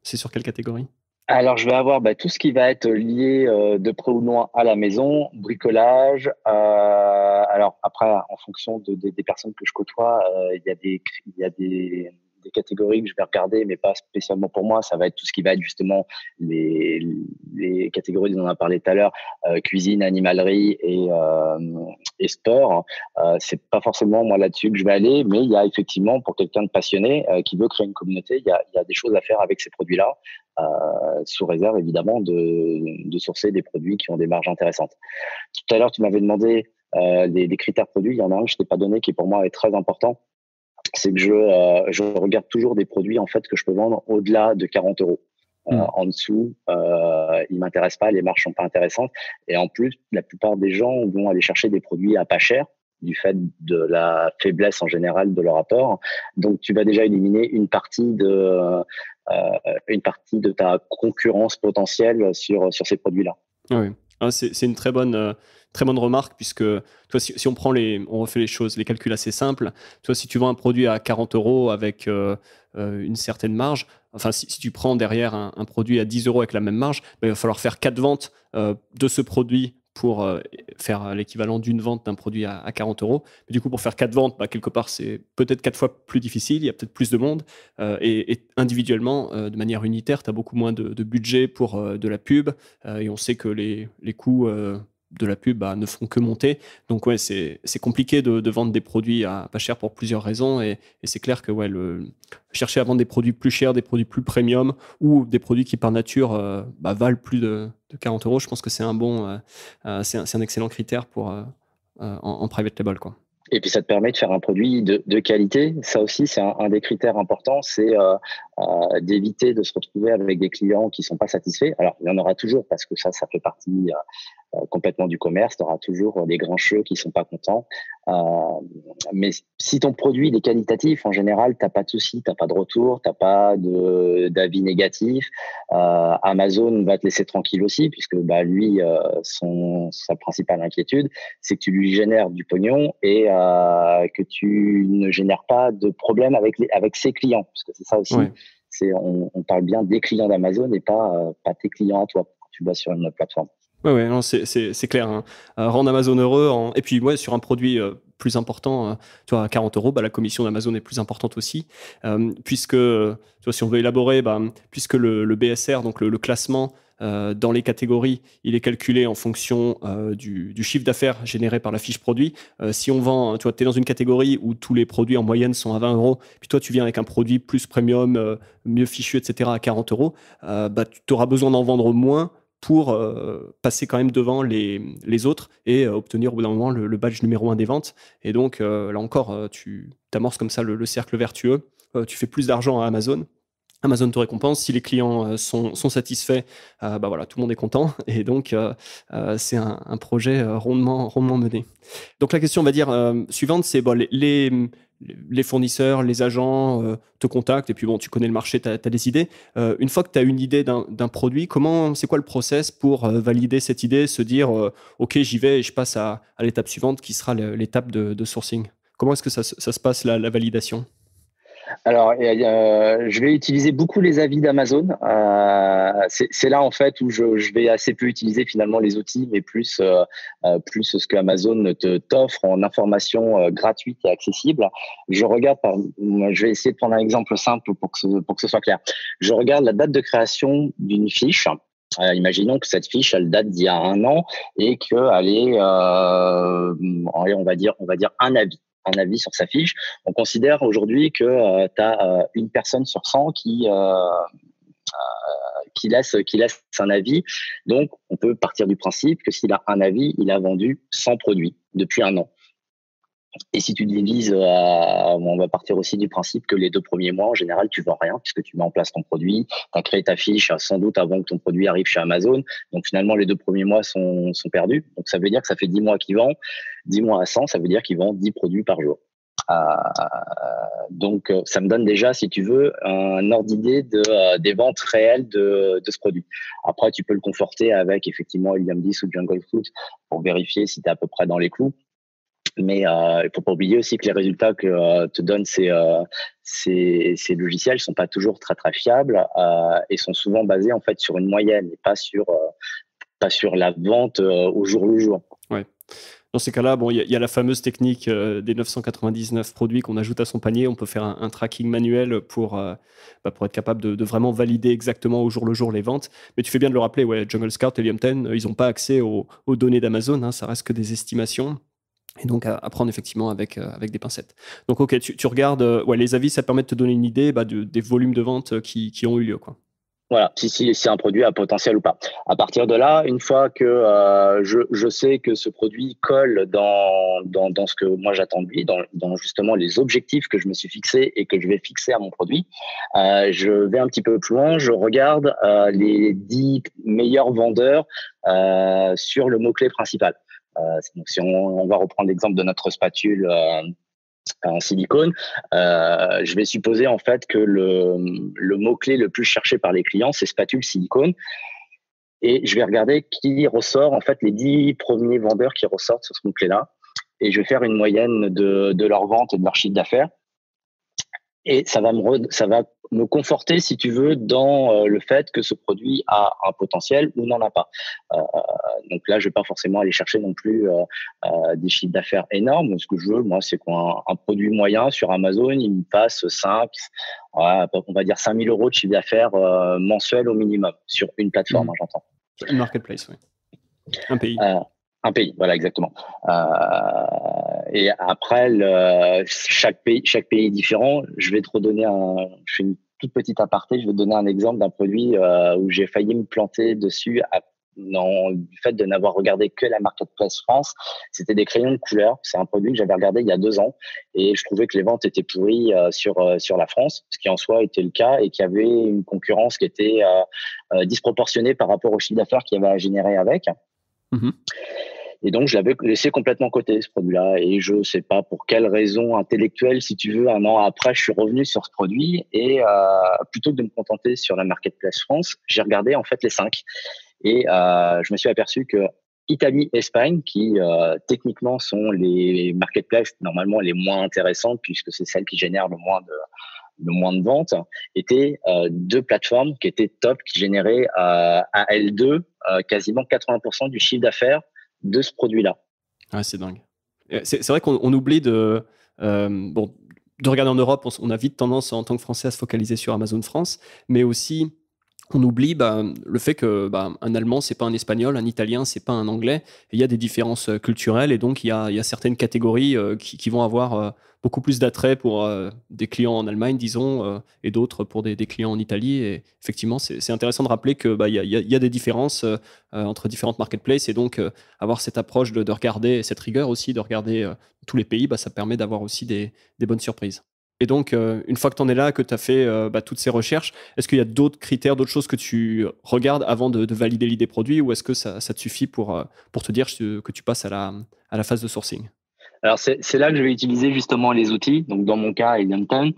c'est sur quelle catégorie? Alors, je vais avoir tout ce qui va être lié de près ou de loin à la maison, bricolage. Alors après, en fonction des personnes que je côtoie, il y a des des catégories que je vais regarder, mais pas spécialement pour moi. Ça va être tout ce qui va être justement les catégories dont on a parlé tout à l'heure, cuisine, animalerie et sport. C'est pas forcément moi là-dessus que je vais aller, mais il y a effectivement pour quelqu'un de passionné qui veut créer une communauté, il y a des choses à faire avec ces produits-là, sous réserve évidemment de sourcer des produits qui ont des marges intéressantes. Tout à l'heure, tu m'avais demandé des critères produits. Il y en a un que je t'ai pas donné qui pour moi est très important. C'est que je regarde toujours des produits en fait que je peux vendre au-delà de 40 euros. En dessous, ils m'intéressent pas, les marges sont pas intéressantes. Et en plus, la plupart des gens vont aller chercher des produits à pas cher du fait de la faiblesse en général de leur apport. Donc, tu vas déjà éliminer une partie de ta concurrence potentielle sur ces produits-là. Oui, c'est une très bonne remarque, puisque toi, si on refait les choses, les calculs assez simples, toi, si tu vends un produit à 40 euros avec une certaine marge, enfin, si tu prends derrière un produit à 10 euros avec la même marge, ben, il va falloir faire 4 ventes de ce produit pour faire l'équivalent d'une vente d'un produit à 40 euros. Mais du coup, pour faire 4 ventes, bah, quelque part, c'est peut-être 4 fois plus difficile, il y a peut-être plus de monde. Et individuellement, de manière unitaire, tu as beaucoup moins de budget pour de la pub. Et on sait que les coûts de la pub ne font que monter. Donc, ouais, c'est compliqué de vendre des produits à pas cher pour plusieurs raisons. Et c'est clair que ouais, chercher à vendre des produits plus chers, des produits plus premium ou des produits qui, par nature, valent plus de 40 euros, je pense que c'est un excellent critère pour en private label, quoi. Et puis, ça te permet de faire un produit de qualité. Ça aussi, c'est un des critères importants, c'est d'éviter de se retrouver avec des clients qui sont pas satisfaits. Alors, il y en aura toujours parce que ça fait partie complètement du commerce. Tu auras toujours des grincheux qui sont pas contents. Mais si ton produit il est qualitatif, en général, t'as pas de soucis, t'as pas de retour, t'as pas d'avis négatifs. Amazon va te laisser tranquille aussi, puisque lui, sa principale inquiétude, c'est que tu lui génères du pognon et que tu ne génères pas de problème avec ses clients, parce que c'est ça aussi. Ouais. On parle bien des clients d'Amazon et pas tes clients à toi quand tu vas sur une autre plateforme. Ouais, non, c'est clair, hein. Rendre Amazon heureux, et puis ouais, sur un produit plus important, tu vois, à 40 euros, la commission d'Amazon est plus importante aussi, puisque, tu vois, si on veut élaborer, puisque le BSR, donc le classement dans les catégories, il est calculé en fonction du chiffre d'affaires généré par la fiche produit. Si on vend, tu vois, tu es dans une catégorie où tous les produits en moyenne sont à 20 euros, puis toi, tu viens avec un produit plus premium, mieux fichu, etc., à 40 euros, tu auras besoin d'en vendre moins pour passer quand même devant les autres et obtenir au bout d'un moment le badge numéro 1 des ventes. Et donc, là encore, tu amorces comme ça le cercle vertueux. Tu fais plus d'argent à Amazon. Amazon te récompense. Si les clients sont satisfaits, voilà, tout le monde est content. Et donc, c'est un projet rondement mené. Donc, la question, on va dire, suivante, c'est les fournisseurs, les agents te contactent, et puis bon, tu connais le marché, tu as des idées. Une fois que tu as une idée d'un produit, c'est quoi le process pour valider cette idée, se dire OK, j'y vais et je passe à l'étape suivante qui sera l'étape de sourcing? Comment est-ce que ça se passe, la validation? Alors, je vais utiliser beaucoup les avis d'Amazon. C'est là en fait où je vais assez peu utiliser finalement les outils, mais plus ce que Amazon t'offre en information gratuite et accessible. Je vais essayer de prendre un exemple simple pour que ce soit clair. Je regarde la date de création d'une fiche. Imaginons que cette fiche, elle date d'il y a 1 an et qu'elle est, on va dire un avis sur sa fiche. On considère aujourd'hui que tu as une personne sur 100 qui laisse un avis. Donc, on peut partir du principe que s'il a un avis, il a vendu 100 produits depuis 1 an. Et si tu divises, on va partir aussi du principe que les 2 premiers mois, en général, tu vends rien puisque tu mets en place ton produit. Tu as créé ta fiche sans doute avant que ton produit arrive chez Amazon. Donc, finalement, les 2 premiers mois sont perdus. Donc, ça veut dire que ça fait 10 mois qu'il vend. 10 mois à 100, ça veut dire qu'il vend 10 produits par jour. Donc, ça me donne déjà, si tu veux, un ordre d'idée des ventes réelles de ce produit. Après, tu peux le conforter avec effectivement Helium 10 ou Jungle Fruit pour vérifier si tu es à peu près dans les clous. Mais il faut pas oublier aussi que les résultats que te donnent ces logiciels sont pas toujours très très fiables et sont souvent basés en fait sur une moyenne et pas sur la vente au jour le jour. Ouais. Dans ces cas-là, bon, il y a la fameuse technique des 999 produits qu'on ajoute à son panier. On peut faire un tracking manuel pour être capable de vraiment valider exactement au jour le jour les ventes. Mais tu fais bien de le rappeler, ouais, Jungle Scout, Helium 10, ils n'ont pas accès aux données d'Amazon, hein, ça reste que des estimations. Et donc à prendre effectivement avec des pincettes. Donc ok, tu regardes, les avis, ça permet de te donner une idée des volumes de ventes qui ont eu lieu, quoi. Voilà, si un produit a potentiel ou pas. À partir de là, une fois que je sais que ce produit colle dans ce que moi j'attends de lui, dans justement les objectifs que je me suis fixés et que je vais fixer à mon produit, je vais un petit peu plus loin, je regarde les 10 meilleurs vendeurs sur le mot-clé principal. Donc si on va reprendre l'exemple de notre spatule en silicone, je vais supposer en fait que le mot-clé le plus cherché par les clients, c'est spatule silicone. Et je vais regarder qui ressort, en fait, les 10 premiers vendeurs qui ressortent sur ce mot-clé-là. Et je vais faire une moyenne de leur vente et de leur chiffre d'affaires. Et ça va me conforter, si tu veux, dans le fait que ce produit a un potentiel ou n'en a pas. Donc là, je vais pas forcément aller chercher non plus des chiffres d'affaires énormes. Ce que je veux, moi, c'est qu'un produit moyen sur Amazon, il me passe on va dire 5 000 € de chiffre d'affaires mensuel au minimum sur une plateforme, j'entends. Une marketplace, oui. Un pays. Un pays, voilà, exactement. Et après, chaque pays est différent. Je vais te redonner je fais une toute petite aparté. Je vais te donner un exemple d'un produit où j'ai failli me planter dessus dans le fait de n'avoir regardé que la marketplace France. C'était des crayons de couleur. C'est un produit que j'avais regardé il y a 2 ans et je trouvais que les ventes étaient pourries sur la France, ce qui en soi était le cas, et qu'il y avait une concurrence qui était disproportionnée par rapport au chiffre d'affaires qu'il y avait à générer avec. Et donc, je l'avais laissé complètement côté, ce produit-là. Et je ne sais pas pour quelle raison intellectuelle, si tu veux, 1 an après, je suis revenu sur ce produit. Et plutôt que de me contenter sur la marketplace France, j'ai regardé en fait les 5. Et je me suis aperçu que Italie, Espagne, qui techniquement sont les marketplaces normalement les moins intéressantes, puisque c'est celles qui génèrent le moins de ventes, étaient 2 plateformes qui étaient top, qui généraient à L2 quasiment 80% du chiffre d'affaires de ce produit-là. Ah, c'est dingue. C'est vrai qu'on oublie de regarder en Europe. On a vite tendance en tant que Français à se focaliser sur Amazon France, mais aussi on oublie le fait que un Allemand, c'est pas un Espagnol, un Italien, c'est pas un Anglais. Et il y a des différences culturelles, et donc il y a certaines catégories qui vont avoir beaucoup plus d'attrait pour des clients en Allemagne, disons, et d'autres pour des clients en Italie. Et effectivement, c'est intéressant de rappeler que il y a des différences entre différentes marketplaces, et donc avoir cette approche de regarder, cette rigueur aussi de regarder tous les pays, ça permet d'avoir aussi des bonnes surprises. Et donc, une fois que tu en es là, que tu as fait toutes ces recherches, est-ce qu'il y a d'autres critères, d'autres choses que tu regardes avant de valider l'idée produit, ou est-ce que ça te suffit pour te dire que tu passes à la phase de sourcing? Alors, c'est là que je vais utiliser justement les outils. Donc, dans mon cas, Helium 10,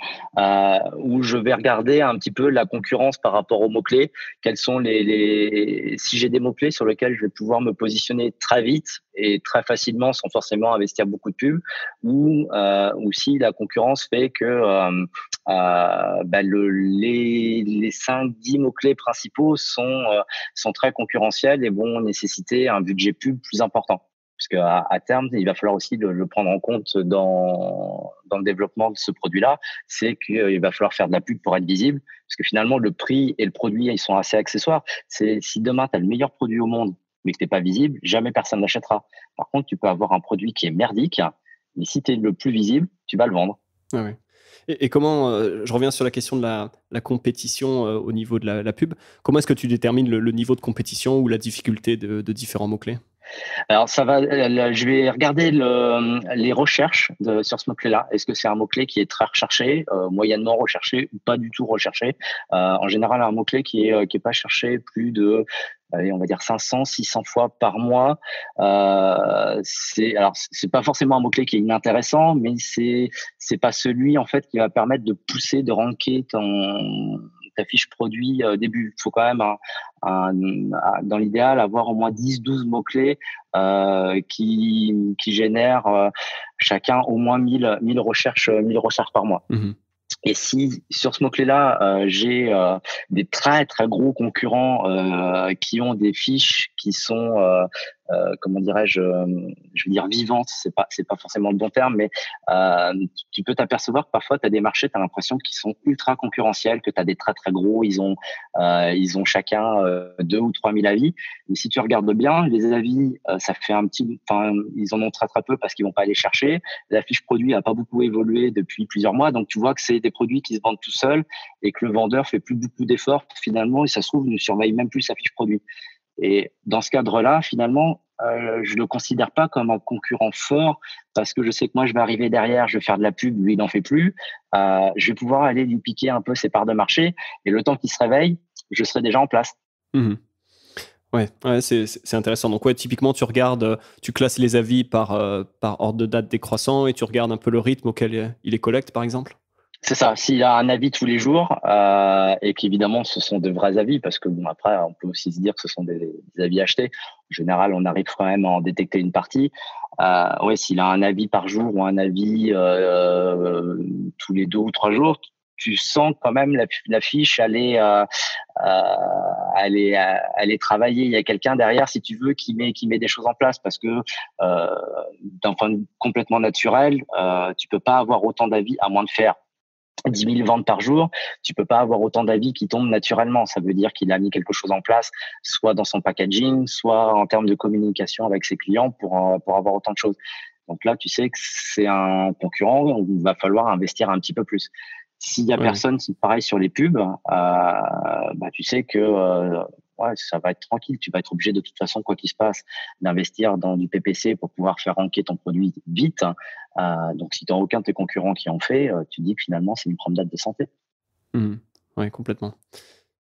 où je vais regarder un petit peu la concurrence par rapport aux mots-clés. Quels sont si j'ai des mots-clés sur lesquels je vais pouvoir me positionner très vite et très facilement sans forcément investir beaucoup de pubs, ou si la concurrence fait que les 5-10 mots-clés principaux sont très concurrentiels et vont nécessiter un budget pub plus important. Parce qu'à terme, il va falloir aussi le prendre en compte dans le développement de ce produit-là, c'est qu'il va falloir faire de la pub pour être visible, parce que finalement, le prix et le produit, ils sont assez accessoires. Si demain, tu as le meilleur produit au monde, mais que tu n'es pas visible, jamais personne l'achètera. Par contre, tu peux avoir un produit qui est merdique, mais si tu es le plus visible, tu vas le vendre. Ah oui. Et comment, je reviens sur la question de la compétition au niveau de la pub, comment est-ce que tu détermines le niveau de compétition ou la difficulté de différents mots-clés? Alors, je vais regarder les recherches sur ce mot-clé-là. Est-ce que c'est un mot-clé qui est très recherché, moyennement recherché ou pas du tout recherché? En général, un mot-clé qui est pas cherché plus de, on va dire 500, 600 fois par mois. C'est pas forcément un mot-clé qui est inintéressant, mais c'est pas celui en fait qui va permettre de pousser, de ranker ta fiche produit début. Il faut quand même, dans l'idéal, avoir au moins 10-12 mots-clés qui génèrent chacun au moins 1000 recherches par mois. Mmh. Et si sur ce mot-clé-là, j'ai des très très gros concurrents qui ont des fiches qui sont comment dirais-je, je veux dire vivantes, c'est pas forcément le bon terme, mais tu peux t'apercevoir que parfois tu as des marchés, tu as l'impression qu'ils sont ultra concurrentiels, que tu as des très très gros, ils ont chacun 2 ou 3 000 avis. Mais si tu regardes bien, les avis, ça fait ils en ont très très peu parce qu'ils vont pas aller chercher. La fiche produit a pas beaucoup évolué depuis plusieurs mois, donc tu vois que c'est des produits qui se vendent tout seuls et que le vendeur fait plus beaucoup d'efforts finalement, et ça se trouve ne surveille même plus sa fiche produit. Et dans ce cadre-là, finalement, je le considère pas comme un concurrent fort parce que je sais que moi, je vais arriver derrière, je vais faire de la pub, lui, il n'en fait plus. Je vais pouvoir aller lui piquer un peu ses parts de marché et le temps qu'il se réveille, je serai déjà en place. Mmh. Ouais, c'est intéressant. Donc ouais, typiquement, tu regardes, tu classes les avis par ordre de date décroissant et tu regardes un peu le rythme auquel, il les collecte, par exemple? C'est ça. S'il a un avis tous les jours, et qu'évidemment ce sont de vrais avis, parce que bon après on peut aussi se dire que ce sont des avis achetés. En général, on arrive quand même à en détecter une partie. Ouais, s'il a un avis par jour ou un avis tous les 2 ou 3 jours, tu sens quand même la fiche elle est travaillée. Il y a quelqu'un derrière, si tu veux, qui met des choses en place parce que d'un point de vue complètement naturel, tu peux pas avoir autant d'avis à moins de faire 10 000 ventes par jour, tu peux pas avoir autant d'avis qui tombent naturellement. Ça veut dire qu'il a mis quelque chose en place, soit dans son packaging, soit en termes de communication avec ses clients pour avoir autant de choses. Donc là, tu sais que c'est un concurrent où il va falloir investir un petit peu plus. S'il y a Ouais. personne, c'est pareil sur les pubs, tu sais que ouais, ça va être tranquille. Tu vas être obligé de toute façon, quoi qu'il se passe, d'investir dans du PPC pour pouvoir faire ranker ton produit vite. Donc, si tu n'as aucun de tes concurrents qui en fait, tu dis que finalement, c'est une promenade de santé. Mmh. Ouais, complètement.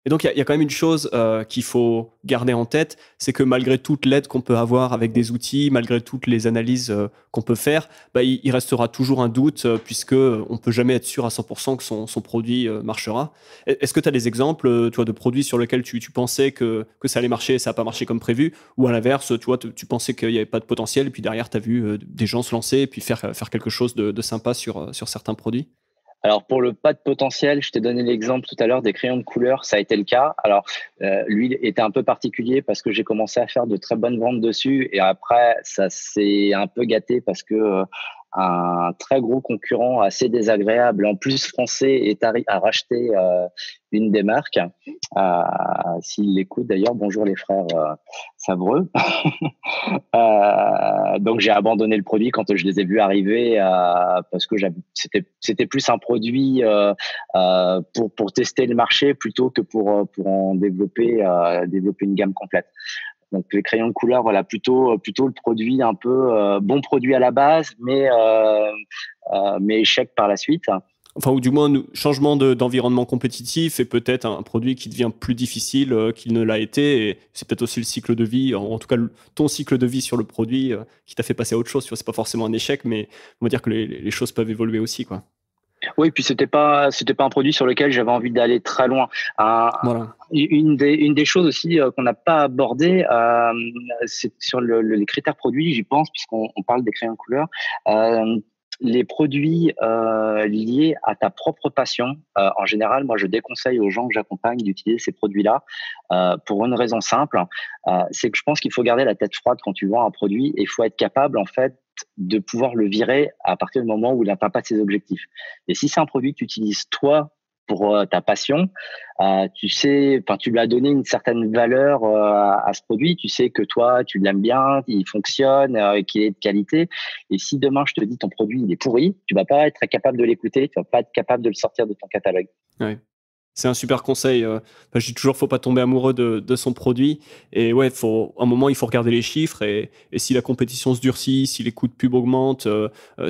Et donc, il y a quand même une chose qu'il faut garder en tête, c'est que malgré toute l'aide qu'on peut avoir avec des outils, malgré toutes les analyses qu'on peut faire, bah, il restera toujours un doute puisque on peut jamais être sûr à 100% que son produit marchera. Est-ce que tu as des exemples, tu vois, de produits sur lesquels tu pensais que ça allait marcher et ça n'a pas marché comme prévu, ou à l'inverse, tu vois, tu pensais qu'il n'y avait pas de potentiel et puis derrière, tu as vu des gens se lancer et puis faire quelque chose de sympa sur certains produits? Alors pour le pas de potentiel, je t'ai donné l'exemple tout à l'heure des crayons de couleur, ça a été le cas. Alors lui était un peu particulier parce que j'ai commencé à faire de très bonnes ventes dessus et après ça s'est un peu gâté parce que un très gros concurrent assez désagréable, en plus français, a racheté une des marques. S'il l'écoute d'ailleurs, bonjour les frères Savreux. Donc j'ai abandonné le produit quand je les ai vus arriver parce que c'était plus un produit pour tester le marché plutôt que pour en développer une gamme complète. Donc les crayons de couleur, voilà, plutôt le produit un peu bon produit à la base, mais échec par la suite. Enfin, ou du moins, changement d'environnement compétitif et peut-être un produit qui devient plus difficile qu'il ne l'a été. Et c'est peut-être aussi le cycle de vie, en tout cas ton cycle de vie sur le produit qui t'a fait passer à autre chose. Tu vois, c'est pas forcément un échec, mais on va dire que les choses peuvent évoluer aussi, quoi. Oui, puis c'était pas un produit sur lequel j'avais envie d'aller très loin. Un- Voilà. une des choses aussi qu'on n'a pas abordé, c'est sur les critères produits, j'y pense puisqu'on parle des crayons de couleur. Euh, les produits liés à ta propre passion, en général, moi je déconseille aux gens que j'accompagne d'utiliser ces produits-là pour une raison simple, c'est que je pense qu'il faut garder la tête froide quand tu vends un produit et il faut être capable en fait de pouvoir le virer à partir du moment où il n'atteint pas ses objectifs. Et si c'est un produit que tu utilises toi pour ta passion, tu sais, enfin, tu lui as donné une certaine valeur à ce produit. Tu sais que toi, tu l'aimes bien, il fonctionne, qu'il est de qualité. Et si demain je te dis ton produit il est pourri, tu vas pas être capable de l'écouter, tu vas pas être capable de le sortir de ton catalogue. Ouais. C'est un super conseil. Je dis toujours, faut pas tomber amoureux de son produit. Et ouais, à un moment, il faut regarder les chiffres. Et si la compétition se durcit, si les coûts de pub augmentent,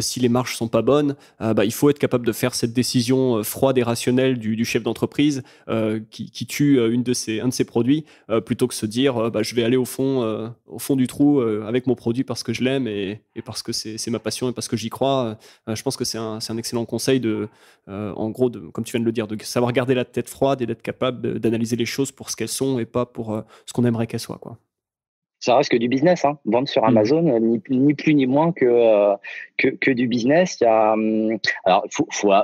si les marges sont pas bonnes, il faut être capable de faire cette décision froide et rationnelle du chef d'entreprise qui tue un de ses produits, plutôt que se dire, je vais aller au fond du trou avec mon produit parce que je l'aime et parce que c'est ma passion et parce que j'y crois. Je pense que c'est un excellent conseil en gros, comme tu viens de le dire, de savoir garder la tête froide et d'être capable d'analyser les choses pour ce qu'elles sont et pas pour ce qu'on aimerait qu'elles soient, quoi. Ça reste que du business, hein. Vendre sur Mhm. Amazon, ni plus ni moins que du business. Alors,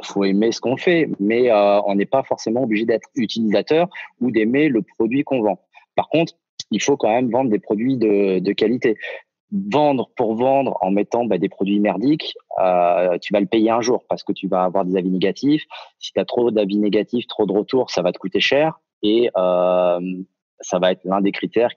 faut aimer ce qu'on fait, mais on n'est pas forcément obligé d'être utilisateur ou d'aimer le produit qu'on vend. Par contre, il faut quand même vendre des produits de qualité. Vendre pour vendre en mettant des produits merdiques, tu vas le payer un jour parce que tu vas avoir des avis négatifs. Si tu as trop d'avis négatifs, trop de retours, ça va te coûter cher et ça va être l'un des critères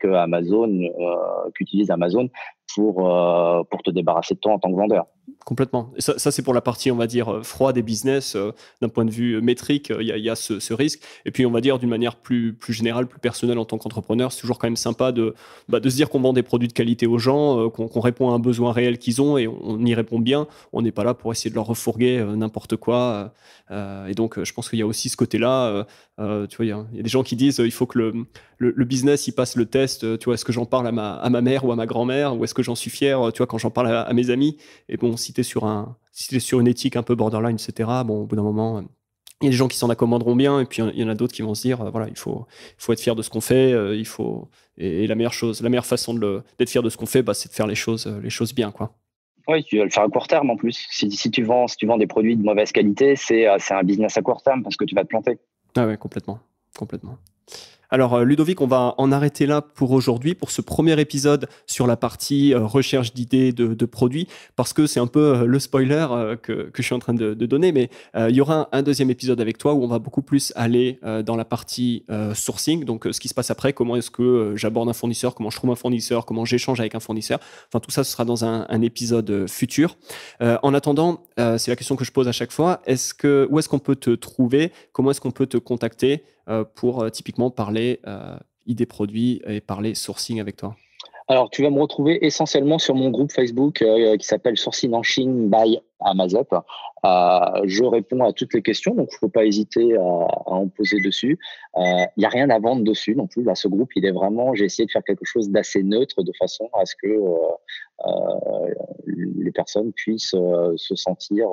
qu'utilise Amazon pour te débarrasser de toi en tant que vendeur. Complètement. Et ça, c'est pour la partie, on va dire, froide des business. D'un point de vue métrique, il y a ce risque. Et puis, on va dire, d'une manière plus générale, plus personnelle en tant qu'entrepreneur, c'est toujours quand même sympa de se dire qu'on vend des produits de qualité aux gens, qu'on répond à un besoin réel qu'ils ont et on y répond bien. On n'est pas là pour essayer de leur refourguer n'importe quoi. Et donc, je pense qu'il y a aussi ce côté-là. Tu vois, il y a des gens qui disent il faut que le business il passe le test. Tu vois, est-ce que j'en parle à ma mère ou à ma grand-mère, ou est-ce que j'en suis fier, tu vois, quand j'en parle à mes amis. Et bon, si t'es sur une éthique un peu borderline, etc., bon, au bout d'un moment, il y a des gens qui s'en accommoderont bien, et puis il y en a d'autres qui vont se dire, voilà, il faut être fier de ce qu'on fait, et la meilleure façon d'être fier de ce qu'on fait, c'est de faire les choses bien, quoi. Oui, tu vas le faire à court terme en plus. Si tu vends des produits de mauvaise qualité, c'est un business à court terme parce que tu vas te planter. Ah ouais, complètement. Alors Ludovic, on va en arrêter là pour aujourd'hui, pour ce premier épisode sur la partie recherche d'idées de produits, parce que c'est un peu le spoiler que je suis en train de donner, mais il y aura un deuxième épisode avec toi où on va beaucoup plus aller dans la partie sourcing, donc ce qui se passe après, comment est-ce que j'aborde un fournisseur, comment je trouve un fournisseur, comment j'échange avec un fournisseur, enfin tout ça ce sera dans un épisode futur. En attendant, c'est la question que je pose à chaque fois, où est-ce qu'on peut te trouver, comment est-ce qu'on peut te contacter pour typiquement parler idées produits et parler sourcing avec toi? Alors, tu vas me retrouver essentiellement sur mon groupe Facebook qui s'appelle Sourcing en Chine by Amazon. Je réponds à toutes les questions, donc il ne faut pas hésiter à en poser dessus. Il n'y a rien à vendre dessus non plus. Là, ce groupe, j'ai essayé de faire quelque chose d'assez neutre de façon à ce que les personnes puissent se sentir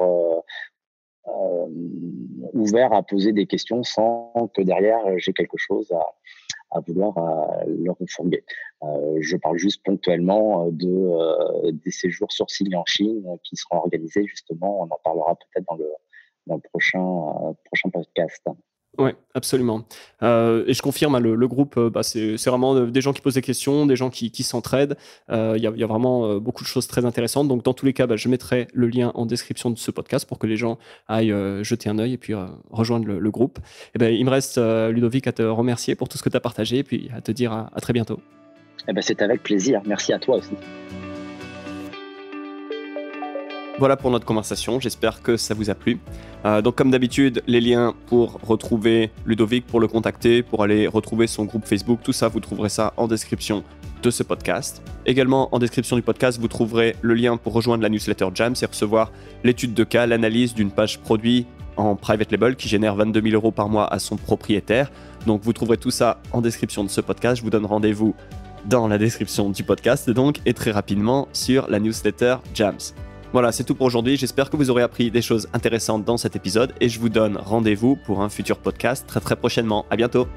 ouverts à poser des questions sans que derrière j'ai quelque chose à vouloir leur refourguer. Je parle juste ponctuellement des séjours sourcing en Chine qui seront organisés justement. On en parlera peut-être dans le prochain podcast. Oui, absolument. Et je confirme, le groupe, c'est vraiment des gens qui posent des questions, des gens qui s'entraident. Il y a vraiment beaucoup de choses très intéressantes. Donc, dans tous les cas, je mettrai le lien en description de ce podcast pour que les gens aillent jeter un œil et puis rejoindre le groupe. Et il me reste, Ludovic, à te remercier pour tout ce que tu as partagé et puis à te dire à très bientôt. C'est avec plaisir. Merci à toi aussi. Voilà pour notre conversation, j'espère que ça vous a plu. Donc comme d'habitude, les liens pour retrouver Ludovic, pour le contacter, pour aller retrouver son groupe Facebook, tout ça, vous trouverez ça en description de ce podcast. Également, en description du podcast, vous trouverez le lien pour rejoindre la newsletter Jams et recevoir l'étude de cas, l'analyse d'une page produit en private label qui génère 22 000 € par mois à son propriétaire. Donc vous trouverez tout ça en description de ce podcast. Je vous donne rendez-vous dans la description du podcast donc, et très rapidement sur la newsletter Jams. Voilà, c'est tout pour aujourd'hui. J'espère que vous aurez appris des choses intéressantes dans cet épisode et je vous donne rendez-vous pour un futur podcast très très prochainement. À bientôt.